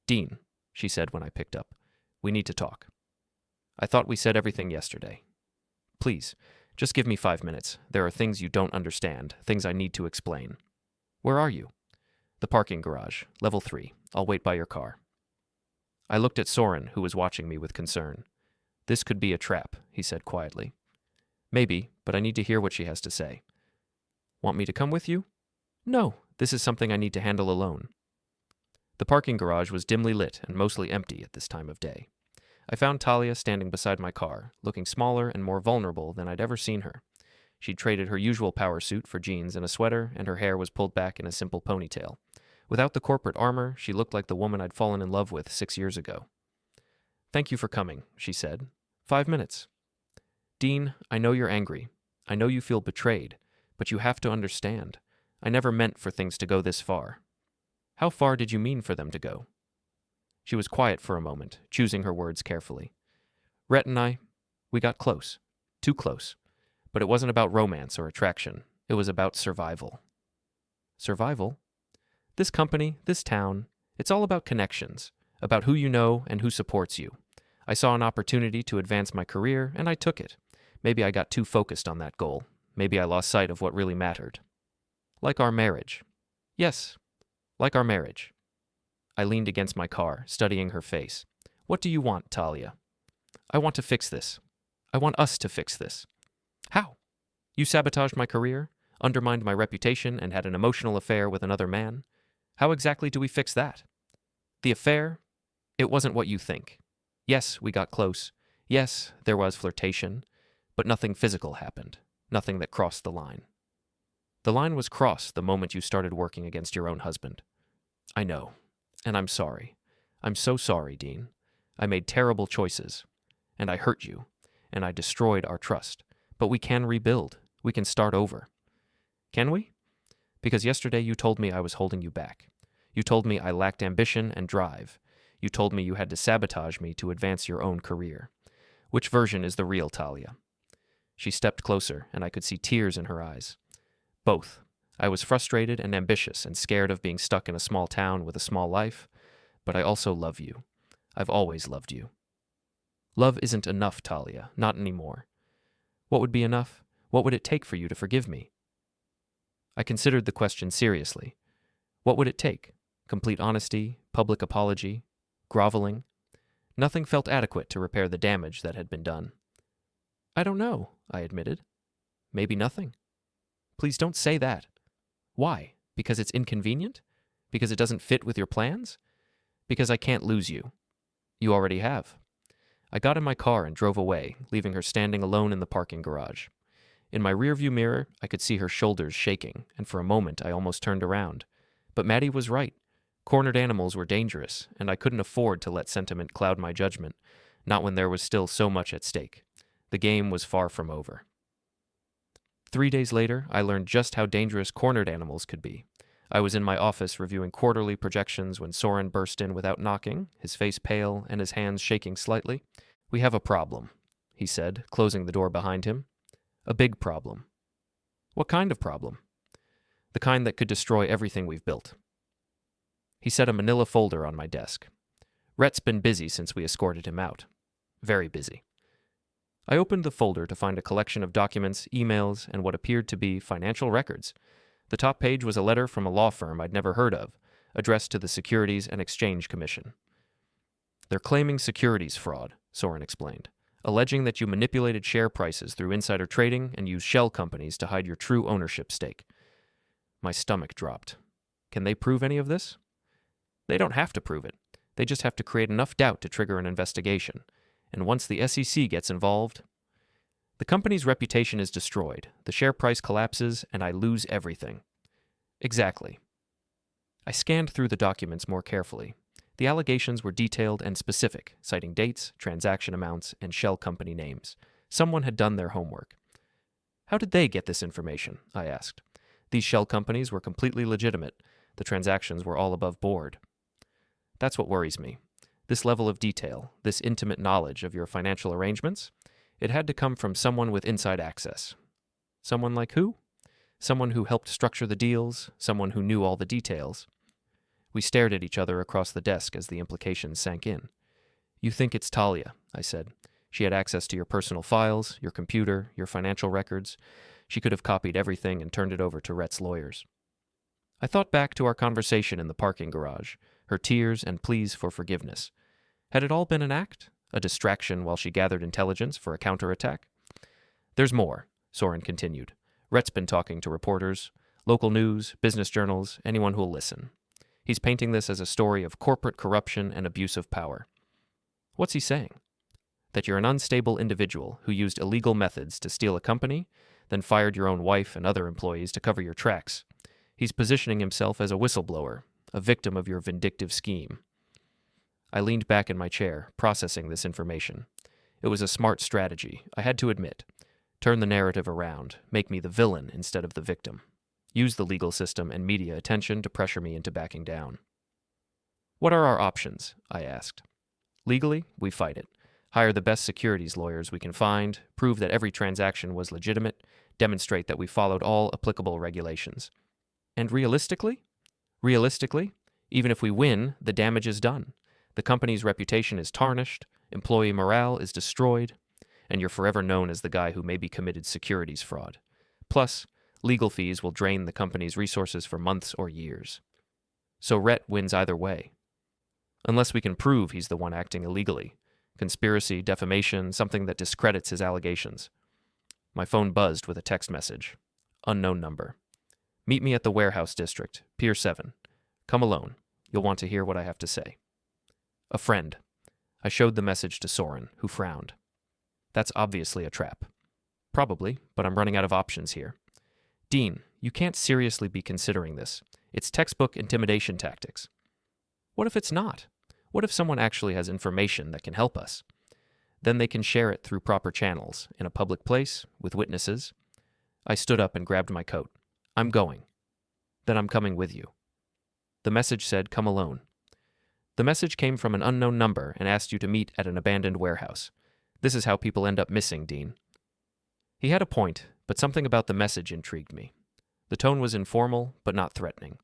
Dean, she said when I picked up. We need to talk. I thought we said everything yesterday. Please, just give me 5 minutes. There are things you don't understand, things I need to explain. Where are you? The parking garage, level 3. I'll wait by your car. I looked at Soren, who was watching me with concern. This could be a trap, he said quietly. Maybe, but I need to hear what she has to say. Want me to come with you? No, this is something I need to handle alone. The parking garage was dimly lit and mostly empty at this time of day. I found Talia standing beside my car, looking smaller and more vulnerable than I'd ever seen her. She'd traded her usual power suit for jeans and a sweater, and her hair was pulled back in a simple ponytail. Without the corporate armor, she looked like the woman I'd fallen in love with 6 years ago. Thank you for coming, she said. 5 minutes. Dean, I know you're angry. I know you feel betrayed, but you have to understand. I never meant for things to go this far. How far did you mean for them to go? She was quiet for a moment, choosing her words carefully. Rhett and I, we got close. Too close. But it wasn't about romance or attraction. It was about survival. Survival? This company, this town, it's all about connections, about who you know and who supports you. I saw an opportunity to advance my career, and I took it. Maybe I got too focused on that goal. Maybe I lost sight of what really mattered. Like our marriage. Yes, like our marriage. I leaned against my car, studying her face. What do you want, Talia? I want to fix this. I want us to fix this. How? You sabotaged my career, undermined my reputation, and had an emotional affair with another man. How exactly do we fix that? The affair? It wasn't what you think. Yes, we got close. Yes, there was flirtation, but nothing physical happened. Nothing that crossed the line. The line was crossed the moment you started working against your own husband. I know, and I'm sorry. I'm so sorry, Dean. I made terrible choices, and I hurt you, and I destroyed our trust. But we can rebuild. We can start over. Can we? Because yesterday you told me I was holding you back. You told me I lacked ambition and drive. You told me you had to sabotage me to advance your own career. Which version is the real Talia? She stepped closer, and I could see tears in her eyes. Both. I was frustrated and ambitious and scared of being stuck in a small town with a small life, but I also love you. I've always loved you. Love isn't enough, Talia, not anymore. What would be enough? What would it take for you to forgive me? I considered the question seriously. What would it take? Complete honesty, public apology, groveling? Nothing felt adequate to repair the damage that had been done. I don't know, I admitted. Maybe nothing. Please don't say that. Why? Because it's inconvenient? Because it doesn't fit with your plans? Because I can't lose you. You already have. I got in my car and drove away, leaving her standing alone in the parking garage. In my rearview mirror, I could see her shoulders shaking, and for a moment I almost turned around. But Maddie was right. Cornered animals were dangerous, and I couldn't afford to let sentiment cloud my judgment, not when there was still so much at stake. The game was far from over. 3 days later, I learned just how dangerous cornered animals could be. I was in my office reviewing quarterly projections when Soren burst in without knocking, his face pale and his hands shaking slightly. We have a problem, he said, closing the door behind him. A big problem. What kind of problem? The kind that could destroy everything we've built. He set a manila folder on my desk. Rhett's been busy since we escorted him out. Very busy. I opened the folder to find a collection of documents, emails, and what appeared to be financial records. The top page was a letter from a law firm I'd never heard of, addressed to the Securities and Exchange Commission. They're claiming securities fraud, Soren explained, alleging that you manipulated share prices through insider trading and used shell companies to hide your true ownership stake. My stomach dropped. Can they prove any of this? They don't have to prove it. They just have to create enough doubt to trigger an investigation. And once the SEC gets involved, the company's reputation is destroyed, the share price collapses, and I lose everything. Exactly. I scanned through the documents more carefully. The allegations were detailed and specific, citing dates, transaction amounts, and shell company names. Someone had done their homework. How did they get this information? I asked. These shell companies were completely legitimate. The transactions were all above board. That's what worries me. This level of detail, this intimate knowledge of your financial arrangements, it had to come from someone with inside access. Someone like who? Someone who helped structure the deals, someone who knew all the details. We stared at each other across the desk as the implications sank in. You think it's Talia, I said. She had access to your personal files, your computer, your financial records. She could have copied everything and turned it over to Rhett's lawyers. I thought back to our conversation in the parking garage, her tears and pleas for forgiveness. Had it all been an act? A distraction while she gathered intelligence for a counterattack? There's more, Soren continued. Rhett's been talking to reporters, local news, business journals, anyone who'll listen. He's painting this as a story of corporate corruption and abuse of power. What's he saying? That you're an unstable individual who used illegal methods to steal a company, then fired your own wife and other employees to cover your tracks. He's positioning himself as a whistleblower, a victim of your vindictive scheme. I leaned back in my chair, processing this information. It was a smart strategy, I had to admit. Turn the narrative around, make me the villain instead of the victim. Use the legal system and media attention to pressure me into backing down. What are our options? I asked. Legally, we fight it. Hire the best securities lawyers we can find, prove that every transaction was legitimate, demonstrate that we followed all applicable regulations. And realistically? Realistically, even if we win, the damage is done. The company's reputation is tarnished, employee morale is destroyed, and you're forever known as the guy who maybe committed securities fraud. Plus, legal fees will drain the company's resources for months or years. So Rhett wins either way. Unless we can prove he's the one acting illegally. Conspiracy, defamation, something that discredits his allegations. My phone buzzed with a text message. Unknown number. Meet me at the warehouse district, Pier 7. Come alone. You'll want to hear what I have to say. A friend. I showed the message to Soren, who frowned. That's obviously a trap. Probably, but I'm running out of options here. Dean, you can't seriously be considering this. It's textbook intimidation tactics. What if it's not? What if someone actually has information that can help us? Then they can share it through proper channels, in a public place, with witnesses. I stood up and grabbed my coat. I'm going. Then I'm coming with you. The message said, come alone. The message came from an unknown number and asked you to meet at an abandoned warehouse. This is how people end up missing, Dean. He had a point, but something about the message intrigued me. The tone was informal, but not threatening.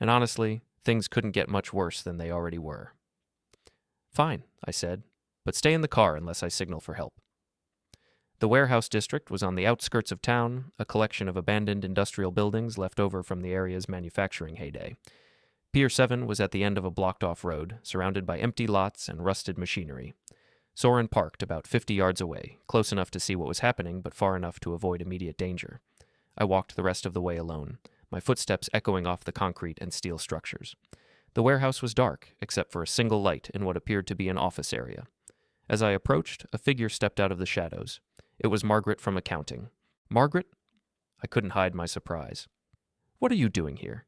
And honestly, things couldn't get much worse than they already were. Fine, I said, but stay in the car unless I signal for help. The warehouse district was on the outskirts of town, a collection of abandoned industrial buildings left over from the area's manufacturing heyday. Pier 7 was at the end of a blocked-off road, surrounded by empty lots and rusted machinery. Soren parked about 50 yards away, close enough to see what was happening, but far enough to avoid immediate danger. I walked the rest of the way alone, my footsteps echoing off the concrete and steel structures. The warehouse was dark, except for a single light in what appeared to be an office area. As I approached, a figure stepped out of the shadows. It was Margaret from accounting. Margaret? I couldn't hide my surprise. What are you doing here?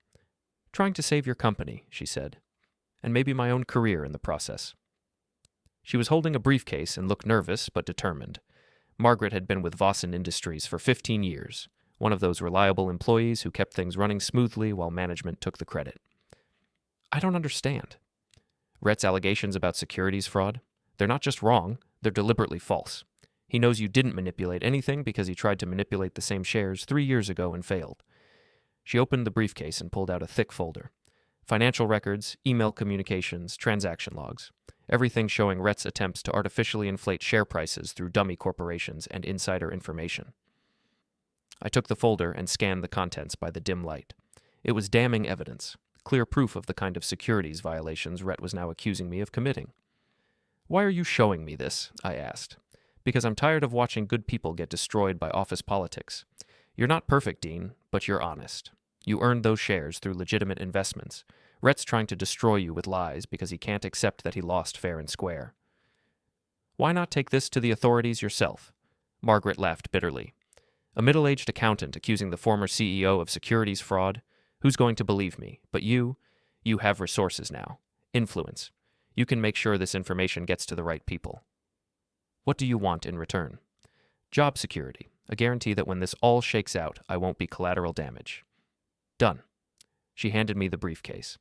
Trying to save your company, she said, and maybe my own career in the process. She was holding a briefcase and looked nervous but determined. Margaret had been with Vossin Industries for 15 years, one of those reliable employees who kept things running smoothly while management took the credit. I don't understand. Rhett's allegations about securities fraud? They're not just wrong, they're deliberately false. He knows you didn't manipulate anything because he tried to manipulate the same shares 3 years ago and failed. She opened the briefcase and pulled out a thick folder. Financial records, email communications, transaction logs. Everything showing Rhett's attempts to artificially inflate share prices through dummy corporations and insider information. I took the folder and scanned the contents by the dim light. It was damning evidence, clear proof of the kind of securities violations Rhett was now accusing me of committing. Why are you showing me this? I asked. Because I'm tired of watching good people get destroyed by office politics. You're not perfect, Dean, but you're honest. You earned those shares through legitimate investments. Rhett's trying to destroy you with lies because he can't accept that he lost fair and square. Why not take this to the authorities yourself? Margaret laughed bitterly. A middle-aged accountant accusing the former CEO of securities fraud? Who's going to believe me? But you have resources now. Influence. You can make sure this information gets to the right people. What do you want in return? Job security. A guarantee that when this all shakes out, I won't be collateral damage. Done. She handed me the briefcase.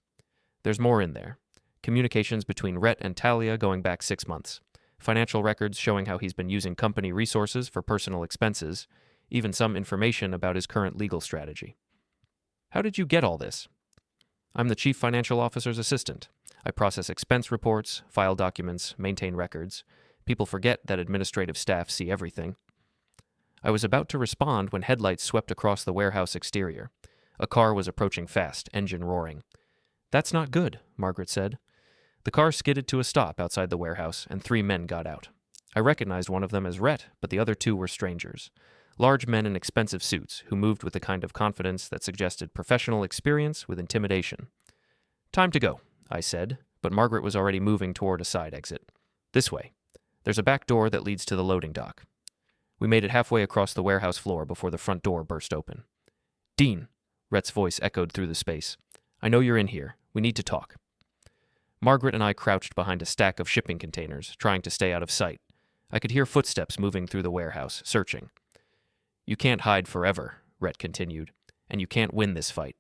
There's more in there. Communications between Rhett and Talia going back 6 months. Financial records showing how he's been using company resources for personal expenses. Even some information about his current legal strategy. How did you get all this? I'm the chief financial officer's assistant. I process expense reports, file documents, maintain records. People forget that administrative staff see everything. I was about to respond when headlights swept across the warehouse exterior. A car was approaching fast, engine roaring. That's not good, Margaret said. The car skidded to a stop outside the warehouse, and 3 men got out. I recognized one of them as Rhett, but the other 2 were strangers. Large men in expensive suits who moved with the kind of confidence that suggested professional experience with intimidation. Time to go, I said, but Margaret was already moving toward a side exit. This way. There's a back door that leads to the loading dock. We made it halfway across the warehouse floor before the front door burst open. Dean, Rhett's voice echoed through the space. I know you're in here. We need to talk. Margaret and I crouched behind a stack of shipping containers, trying to stay out of sight. I could hear footsteps moving through the warehouse, searching. You can't hide forever, Rhett continued, and you can't win this fight.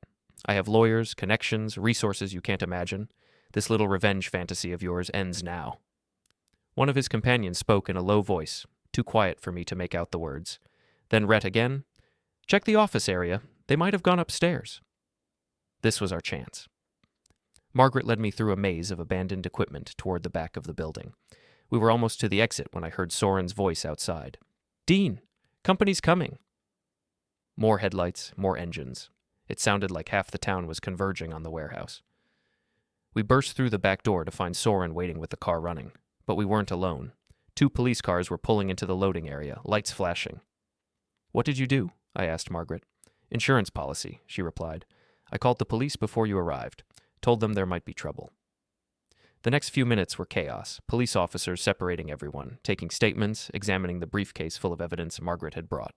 I have lawyers, connections, resources you can't imagine. This little revenge fantasy of yours ends now. One of his companions spoke in a low voice, too quiet for me to make out the words. Then Rhett again. Check the office area. They might have gone upstairs. This was our chance. Margaret led me through a maze of abandoned equipment toward the back of the building. We were almost to the exit when I heard Soren's voice outside. Dean, company's coming. More headlights, more engines. It sounded like half the town was converging on the warehouse. We burst through the back door to find Soren waiting with the car running. But we weren't alone. 2 police cars were pulling into the loading area, lights flashing. What did you do? I asked Margaret. Insurance policy, she replied. I called the police before you arrived. Told them there might be trouble. The next few minutes were chaos, police officers separating everyone, taking statements, examining the briefcase full of evidence Margaret had brought.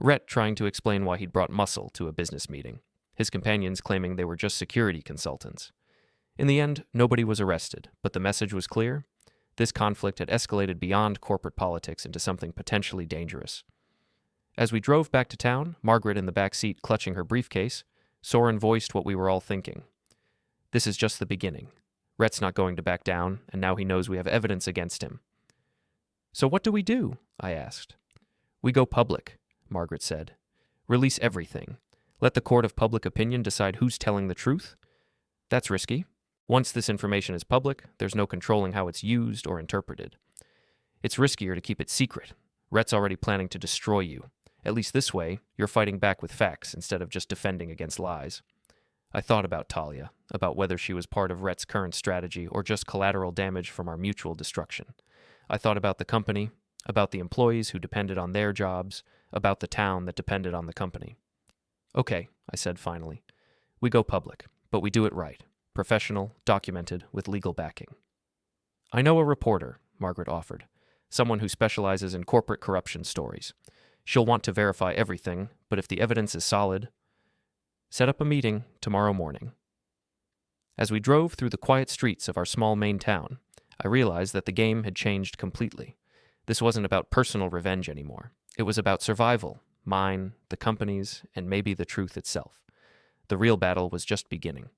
Rhett trying to explain why he'd brought muscle to a business meeting, his companions claiming they were just security consultants. In the end, nobody was arrested, but the message was clear. This conflict had escalated beyond corporate politics into something potentially dangerous. As we drove back to town, Margaret in the back seat clutching her briefcase, Soren voiced what we were all thinking. This is just the beginning. Rhett's not going to back down, and now he knows we have evidence against him. So what do we do? I asked. We go public, Margaret said. Release everything. Let the court of public opinion decide who's telling the truth. That's risky. Once this information is public, there's no controlling how it's used or interpreted. It's riskier to keep it secret. Rhett's already planning to destroy you. At least this way, you're fighting back with facts instead of just defending against lies. I thought about Talia, about whether she was part of Rhett's current strategy or just collateral damage from our mutual destruction. I thought about the company, about the employees who depended on their jobs, about the town that depended on the company. Okay, I said finally. We go public, but we do it right. Professional, documented, with legal backing. I know a reporter, Margaret offered. Someone who specializes in corporate corruption stories. She'll want to verify everything, but if the evidence is solid, set up a meeting tomorrow morning. As we drove through the quiet streets of our small Maine town, I realized that the game had changed completely. This wasn't about personal revenge anymore. It was about survival, mine, the company's, and maybe the truth itself. The real battle was just beginning.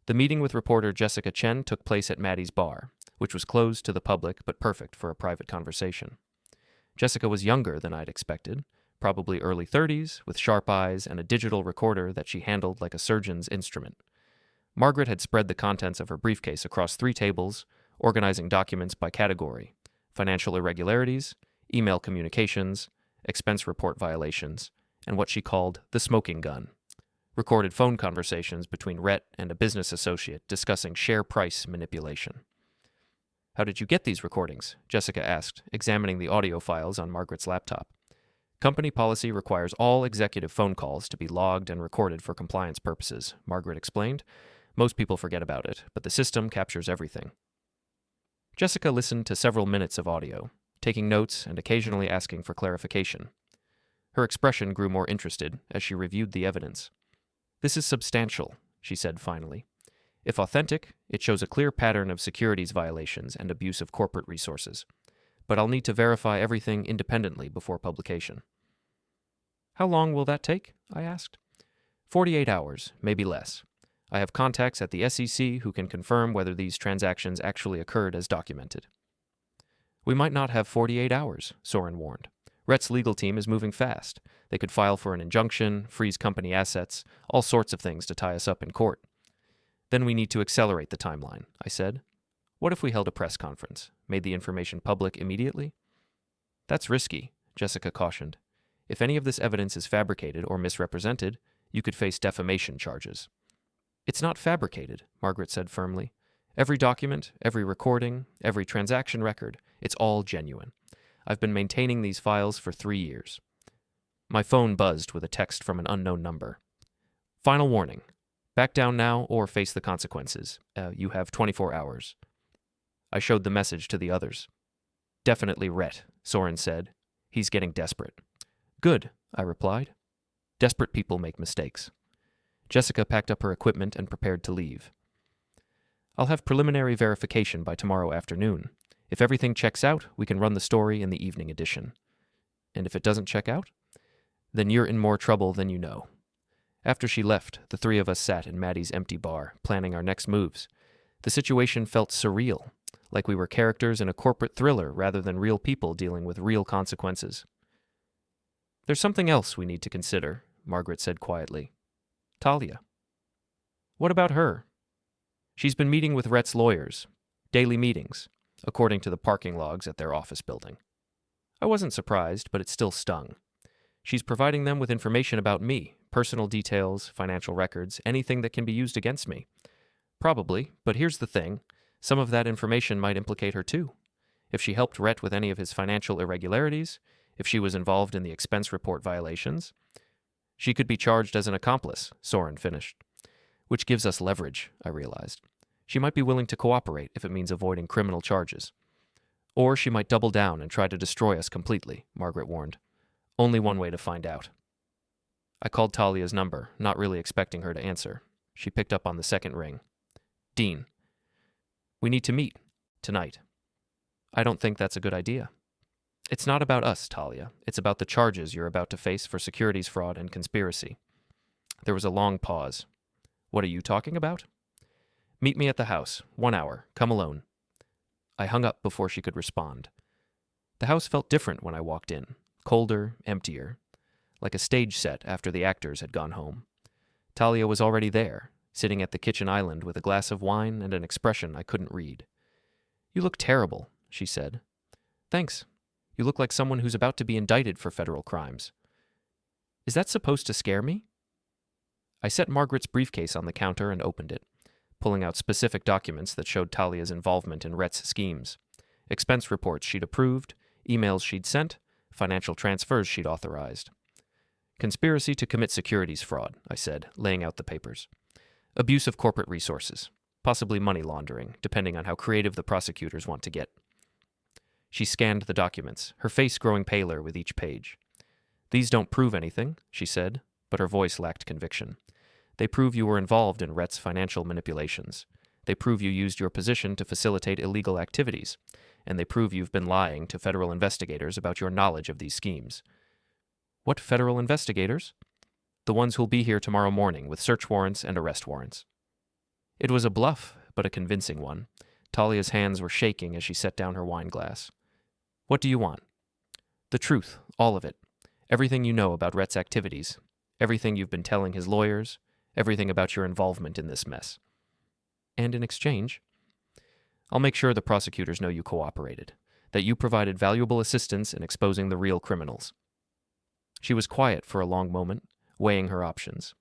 The meeting with reporter Jessica Chen took place at Maddie's bar, which was closed to the public but perfect for a private conversation. Jessica was younger than I'd expected, probably early 30s, with sharp eyes and a digital recorder that she handled like a surgeon's instrument. Margaret had spread the contents of her briefcase across 3 tables, organizing documents by category: financial irregularities, email communications, expense report violations, and what she called the smoking gun. Recorded phone conversations between Rhett and a business associate discussing share price manipulation. How did you get these recordings? Jessica asked, examining the audio files on Margaret's laptop. Company policy requires all executive phone calls to be logged and recorded for compliance purposes, Margaret explained. Most people forget about it, but the system captures everything. Jessica listened to several minutes of audio, taking notes and occasionally asking for clarification. Her expression grew more interested as she reviewed the evidence. This is substantial, she said finally. If authentic, it shows a clear pattern of securities violations and abuse of corporate resources. But I'll need to verify everything independently before publication. How long will that take? I asked. 48 hours, maybe less. I have contacts at the SEC who can confirm whether these transactions actually occurred as documented. We might not have 48 hours, Soren warned. Rhett's legal team is moving fast. They could file for an injunction, freeze company assets, all sorts of things to tie us up in court. Then we need to accelerate the timeline, I said. What if we held a press conference, made the information public immediately? That's risky, Jessica cautioned. If any of this evidence is fabricated or misrepresented, you could face defamation charges. It's not fabricated, Margaret said firmly. Every document, every recording, every transaction record, it's all genuine. I've been maintaining these files for 3 years. My phone buzzed with a text from an unknown number. Final warning. Back down now or face the consequences. You have 24 hours. I showed the message to the others. Definitely Rhett, Soren said. He's getting desperate. Good, I replied. Desperate people make mistakes. Jessica packed up her equipment and prepared to leave. I'll have preliminary verification by tomorrow afternoon. If everything checks out, we can run the story in the evening edition. And if it doesn't check out, then you're in more trouble than you know. After she left, the 3 of us sat in Maddie's empty bar, planning our next moves. The situation felt surreal, like we were characters in a corporate thriller rather than real people dealing with real consequences. There's something else we need to consider, Margaret said quietly. Talia. What about her? She's been meeting with Rhett's lawyers. Daily meetings, according to the parking logs at their office building. I wasn't surprised, but it still stung. She's providing them with information about me, personal details, financial records, anything that can be used against me. Probably, but here's the thing. Some of that information might implicate her too. If she helped Rhett with any of his financial irregularities, if she was involved in the expense report violations, She could be charged as an accomplice, Soren finished. Which gives us leverage, I realized. She might be willing to cooperate if it means avoiding criminal charges. Or she might double down and try to destroy us completely, Margaret warned. Only one way to find out. I called Talia's number, not really expecting her to answer. She picked up on the second ring. Dean. We need to meet. Tonight. I don't think that's a good idea. It's not about us, Talia. It's about the charges you're about to face for securities fraud and conspiracy. There was a long pause. What are you talking about? Meet me at the house. 1 hour. Come alone. I hung up before she could respond. The house felt different when I walked in. Colder, emptier. Like a stage set after the actors had gone home. Talia was already there, sitting at the kitchen island with a glass of wine and an expression I couldn't read. You look terrible, she said. Thanks. You look like someone who's about to be indicted for federal crimes. Is that supposed to scare me? I set Margaret's briefcase on the counter and opened it, pulling out specific documents that showed Talia's involvement in Rhett's schemes. Expense reports she'd approved, emails she'd sent, financial transfers she'd authorized. Conspiracy to commit securities fraud, I said, laying out the papers. Abuse of corporate resources, possibly money laundering, depending on how creative the prosecutors want to get. She scanned the documents, her face growing paler with each page. These don't prove anything, she said, but her voice lacked conviction. They prove you were involved in Rhett's financial manipulations. They prove you used your position to facilitate illegal activities. And they prove you've been lying to federal investigators about your knowledge of these schemes. What federal investigators? The ones who'll be here tomorrow morning with search warrants and arrest warrants. It was a bluff, but a convincing one. Talia's hands were shaking as she set down her wine glass. What do you want? The truth, all of it. Everything you know about Rhett's activities. Everything you've been telling his lawyers. Everything about your involvement in this mess. And in exchange, I'll make sure the prosecutors know you cooperated, that you provided valuable assistance in exposing the real criminals. She was quiet for a long moment, weighing her options.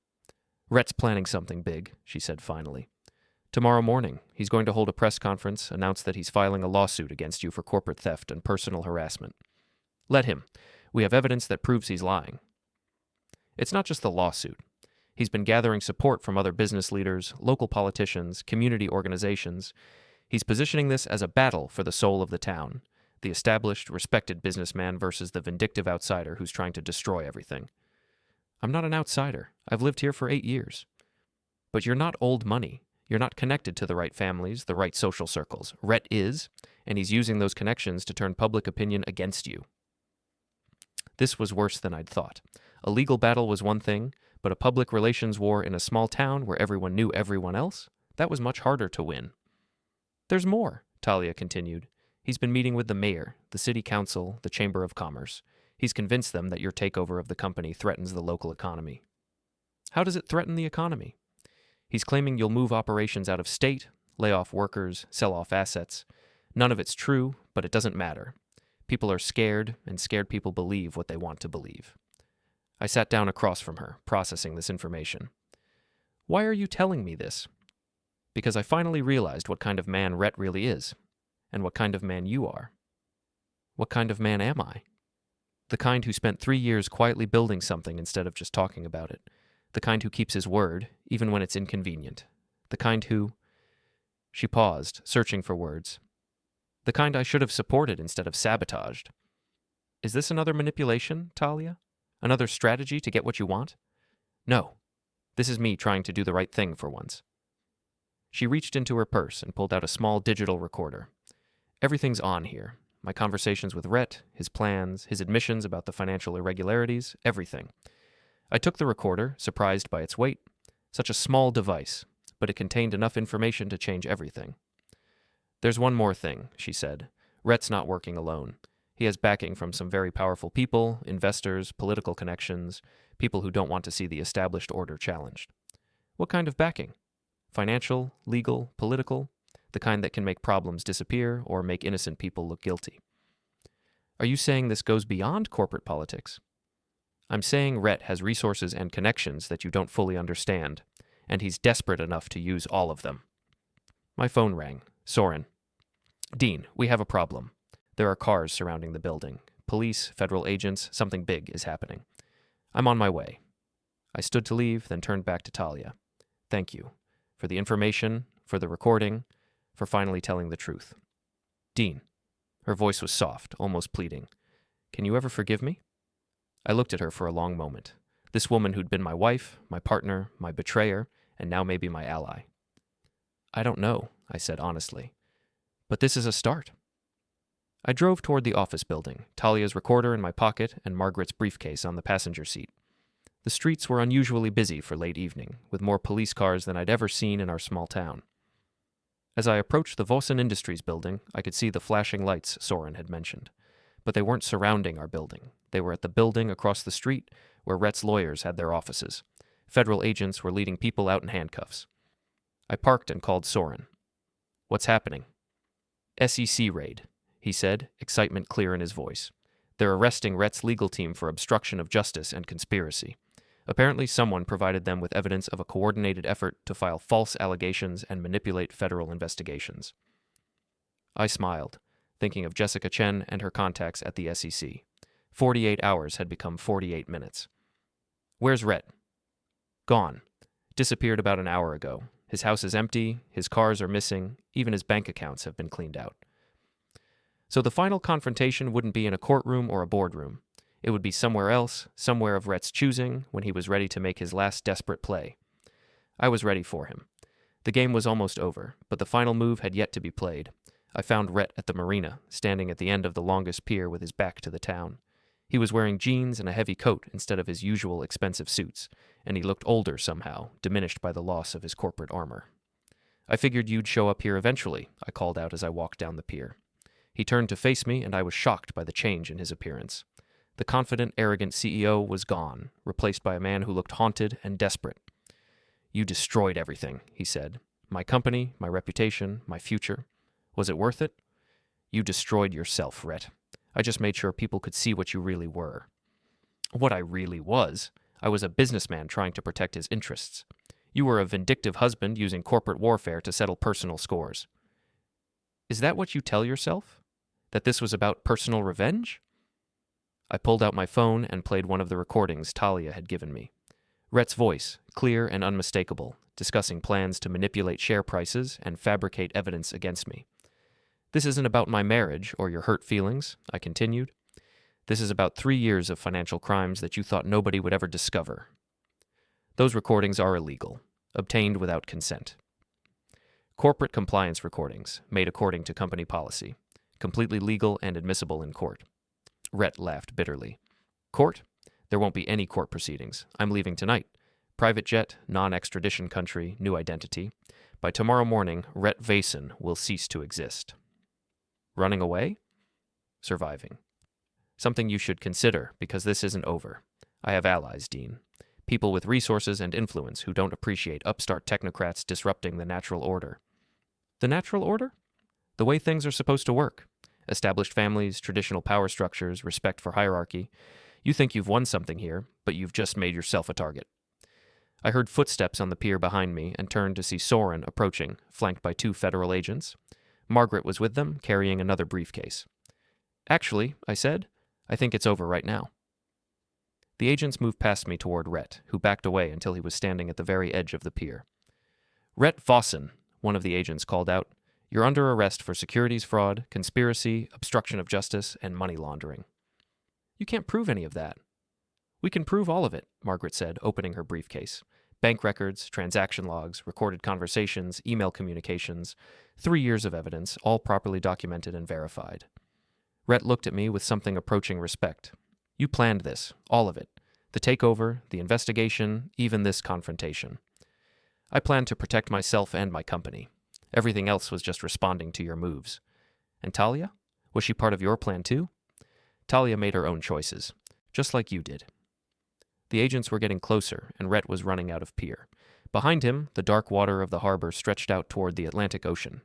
Rhett's planning something big, she said finally. Tomorrow morning, he's going to hold a press conference, announce that he's filing a lawsuit against you for corporate theft and personal harassment. Let him. We have evidence that proves he's lying. It's not just the lawsuit. He's been gathering support from other business leaders, local politicians, community organizations. He's positioning this as a battle for the soul of the town, the established, respected businessman versus the vindictive outsider who's trying to destroy everything. I'm not an outsider. I've lived here for 8 years. But you're not old money. You're not connected to the right families, the right social circles. Rhett is, and he's using those connections to turn public opinion against you. This was worse than I'd thought. A legal battle was one thing, but a public relations war in a small town where everyone knew everyone else, that was much harder to win. There's more, Talia continued. He's been meeting with the mayor, the city council, the chamber of commerce. He's convinced them that your takeover of the company threatens the local economy. How does it threaten the economy? He's claiming you'll move operations out of state, lay off workers, sell off assets. None of it's true, but it doesn't matter. People are scared, and scared people believe what they want to believe. I sat down across from her, processing this information. Why are you telling me this? Because I finally realized what kind of man Rhett really is, and what kind of man you are. What kind of man am I? The kind who spent 3 years quietly building something instead of just talking about it. The kind who keeps his word, even when it's inconvenient. The kind who... She paused, searching for words. The kind I should have supported instead of sabotaged. Is this another manipulation, Talia? Another strategy to get what you want? No. This is me trying to do the right thing for once. She reached into her purse and pulled out a small digital recorder. Everything's on here. My conversations with Rhett, his plans, his admissions about the financial irregularities, everything. I took the recorder, surprised by its weight. Such a small device, but it contained enough information to change everything. There's one more thing, she said. Rhett's not working alone. He has backing from some very powerful people, investors, political connections, people who don't want to see the established order challenged. What kind of backing? Financial, legal, political? The kind that can make problems disappear or make innocent people look guilty. Are you saying this goes beyond corporate politics? I'm saying Rhett has resources and connections that you don't fully understand, and he's desperate enough to use all of them. My phone rang. Soren. Dean, we have a problem. There are cars surrounding the building. Police, federal agents, something big is happening. I'm on my way. I stood to leave, then turned back to Talia. Thank you. For the information, for the recording, for finally telling the truth. Dean. Her voice was soft, almost pleading. Can you ever forgive me? I looked at her for a long moment. This woman who'd been my wife, my partner, my betrayer, and now maybe my ally. I don't know, I said honestly. But this is a start. I drove toward the office building, Talia's recorder in my pocket and Margaret's briefcase on the passenger seat. The streets were unusually busy for late evening, with more police cars than I'd ever seen in our small town. As I approached the Vossin Industries building, I could see the flashing lights Soren had mentioned. But they weren't surrounding our building. They were at the building across the street where Rhett's lawyers had their offices. Federal agents were leading people out in handcuffs. I parked and called Soren. What's happening? SEC raid, he said, excitement clear in his voice. They're arresting Rhett's legal team for obstruction of justice and conspiracy. Apparently someone provided them with evidence of a coordinated effort to file false allegations and manipulate federal investigations. I smiled, thinking of Jessica Chen and her contacts at the SEC. 48 hours had become 48 minutes. Where's Rhett? Gone. Disappeared about an hour ago. His house is empty, his cars are missing, even his bank accounts have been cleaned out. So the final confrontation wouldn't be in a courtroom or a boardroom. It would be somewhere else, somewhere of Rhett's choosing, when he was ready to make his last desperate play. I was ready for him. The game was almost over, but the final move had yet to be played. I found Rhett at the marina, standing at the end of the longest pier with his back to the town. He was wearing jeans and a heavy coat instead of his usual expensive suits, and he looked older somehow, diminished by the loss of his corporate armor. I figured you'd show up here eventually, I called out as I walked down the pier. He turned to face me, and I was shocked by the change in his appearance. The confident, arrogant CEO was gone, replaced by a man who looked haunted and desperate. You destroyed everything, he said. My company, my reputation, my future. Was it worth it? You destroyed yourself, Rhett. I just made sure people could see what you really were. What I really was? I was a businessman trying to protect his interests. You were a vindictive husband using corporate warfare to settle personal scores. Is that what you tell yourself? That this was about personal revenge? I pulled out my phone and played one of the recordings Talia had given me. Rhett's voice, clear and unmistakable, discussing plans to manipulate share prices and fabricate evidence against me. This isn't about my marriage or your hurt feelings, I continued. This is about 3 years of financial crimes that you thought nobody would ever discover. Those recordings are illegal, obtained without consent. Corporate compliance recordings, made according to company policy, completely legal and admissible in court. Rhett laughed bitterly. Court? There won't be any court proceedings. I'm leaving tonight. Private jet, non-extradition country, new identity. By tomorrow morning, Rhett Vossin will cease to exist. Running away? Surviving. Something you should consider, because this isn't over. I have allies, Dean. People with resources and influence who don't appreciate upstart technocrats disrupting the natural order. The natural order? The way things are supposed to work. Established families, traditional power structures, respect for hierarchy. You think you've won something here, but you've just made yourself a target. I heard footsteps on the pier behind me and turned to see Soren approaching, flanked by 2 federal agents. Margaret was with them, carrying another briefcase. Actually, I said, I think it's over right now. The agents moved past me toward Rhett, who backed away until he was standing at the very edge of the pier. Rhett Vossin, one of the agents called out. You're under arrest for securities fraud, conspiracy, obstruction of justice, and money laundering. You can't prove any of that. We can prove all of it, Margaret said, opening her briefcase. Bank records, transaction logs, recorded conversations, email communications, 3 years of evidence, all properly documented and verified. Rhett looked at me with something approaching respect. You planned this, all of it. The takeover, the investigation, even this confrontation. I planned to protect myself and my company. Everything else was just responding to your moves. And Talia? Was she part of your plan too? Talia made her own choices, just like you did. The agents were getting closer, and Rhett was running out of pier. Behind him, the dark water of the harbor stretched out toward the Atlantic Ocean.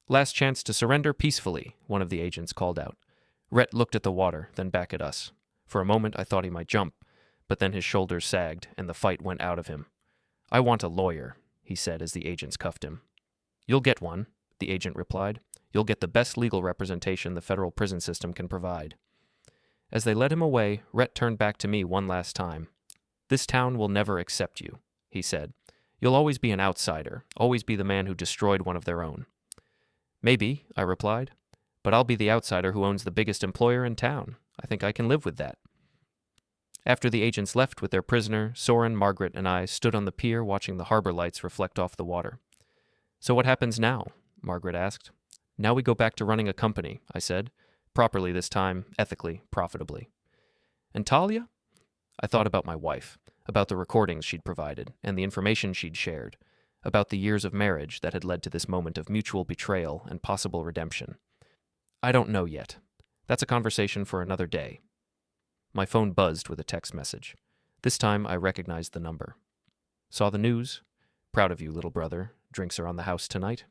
Last chance to surrender peacefully, one of the agents called out. Rhett looked at the water, then back at us. For a moment I thought he might jump, but then his shoulders sagged, and the fight went out of him. I want a lawyer, he said as the agents cuffed him. You'll get one, the agent replied. You'll get the best legal representation the federal prison system can provide. As they led him away, Rhett turned back to me one last time. "This town will never accept you," he said. "You'll always be an outsider, always be the man who destroyed one of their own." "Maybe," I replied, "but I'll be the outsider who owns the biggest employer in town. I think I can live with that." After the agents left with their prisoner, Soren, Margaret, and I stood on the pier watching the harbor lights reflect off the water. "So what happens now?" Margaret asked. "Now we go back to running a company," I said. "Properly this time, ethically, profitably." "And Talia?" I thought about my wife, about the recordings she'd provided, and the information she'd shared, about the years of marriage that had led to this moment of mutual betrayal and possible redemption. "I don't know yet. That's a conversation for another day." My phone buzzed with a text message. This time I recognized the number. "Saw the news? Proud of you, little brother. Drinks are on the house tonight.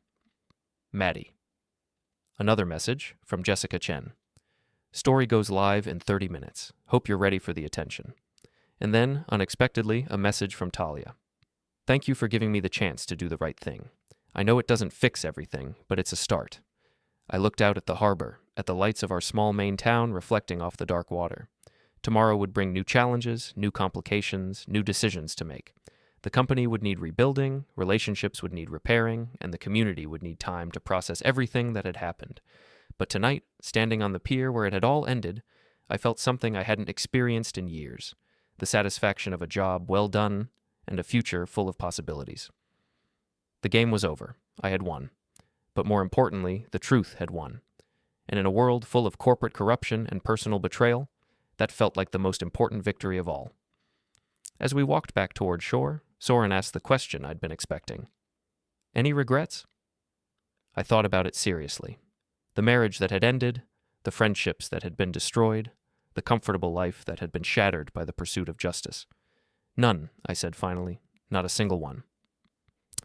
Maddie." Another message from Jessica Chen. "Story goes live in 30 minutes. Hope you're ready for the attention." And then, unexpectedly, a message from Talia. "Thank you for giving me the chance to do the right thing. I know it doesn't fix everything, but it's a start." I looked out at the harbor, at the lights of our small Maine town reflecting off the dark water. Tomorrow would bring new challenges, new complications, new decisions to make. The company would need rebuilding, relationships would need repairing, and the community would need time to process everything that had happened. But tonight, standing on the pier where it had all ended, I felt something I hadn't experienced in years. The satisfaction of a job well done and a future full of possibilities. The game was over. I had won. But more importantly, the truth had won. And in a world full of corporate corruption and personal betrayal, that felt like the most important victory of all. As we walked back toward shore, Soren asked the question I'd been expecting. "Any regrets?" I thought about it seriously. The marriage that had ended, the friendships that had been destroyed, the comfortable life that had been shattered by the pursuit of justice. "None," I said finally. "Not a single one."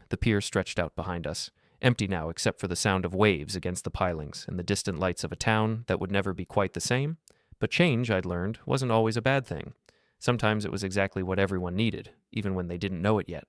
The pier stretched out behind us, empty now except for the sound of waves against the pilings and the distant lights of a town that would never be quite the same. But change, I'd learned, wasn't always a bad thing. Sometimes it was exactly what everyone needed, even when they didn't know it yet.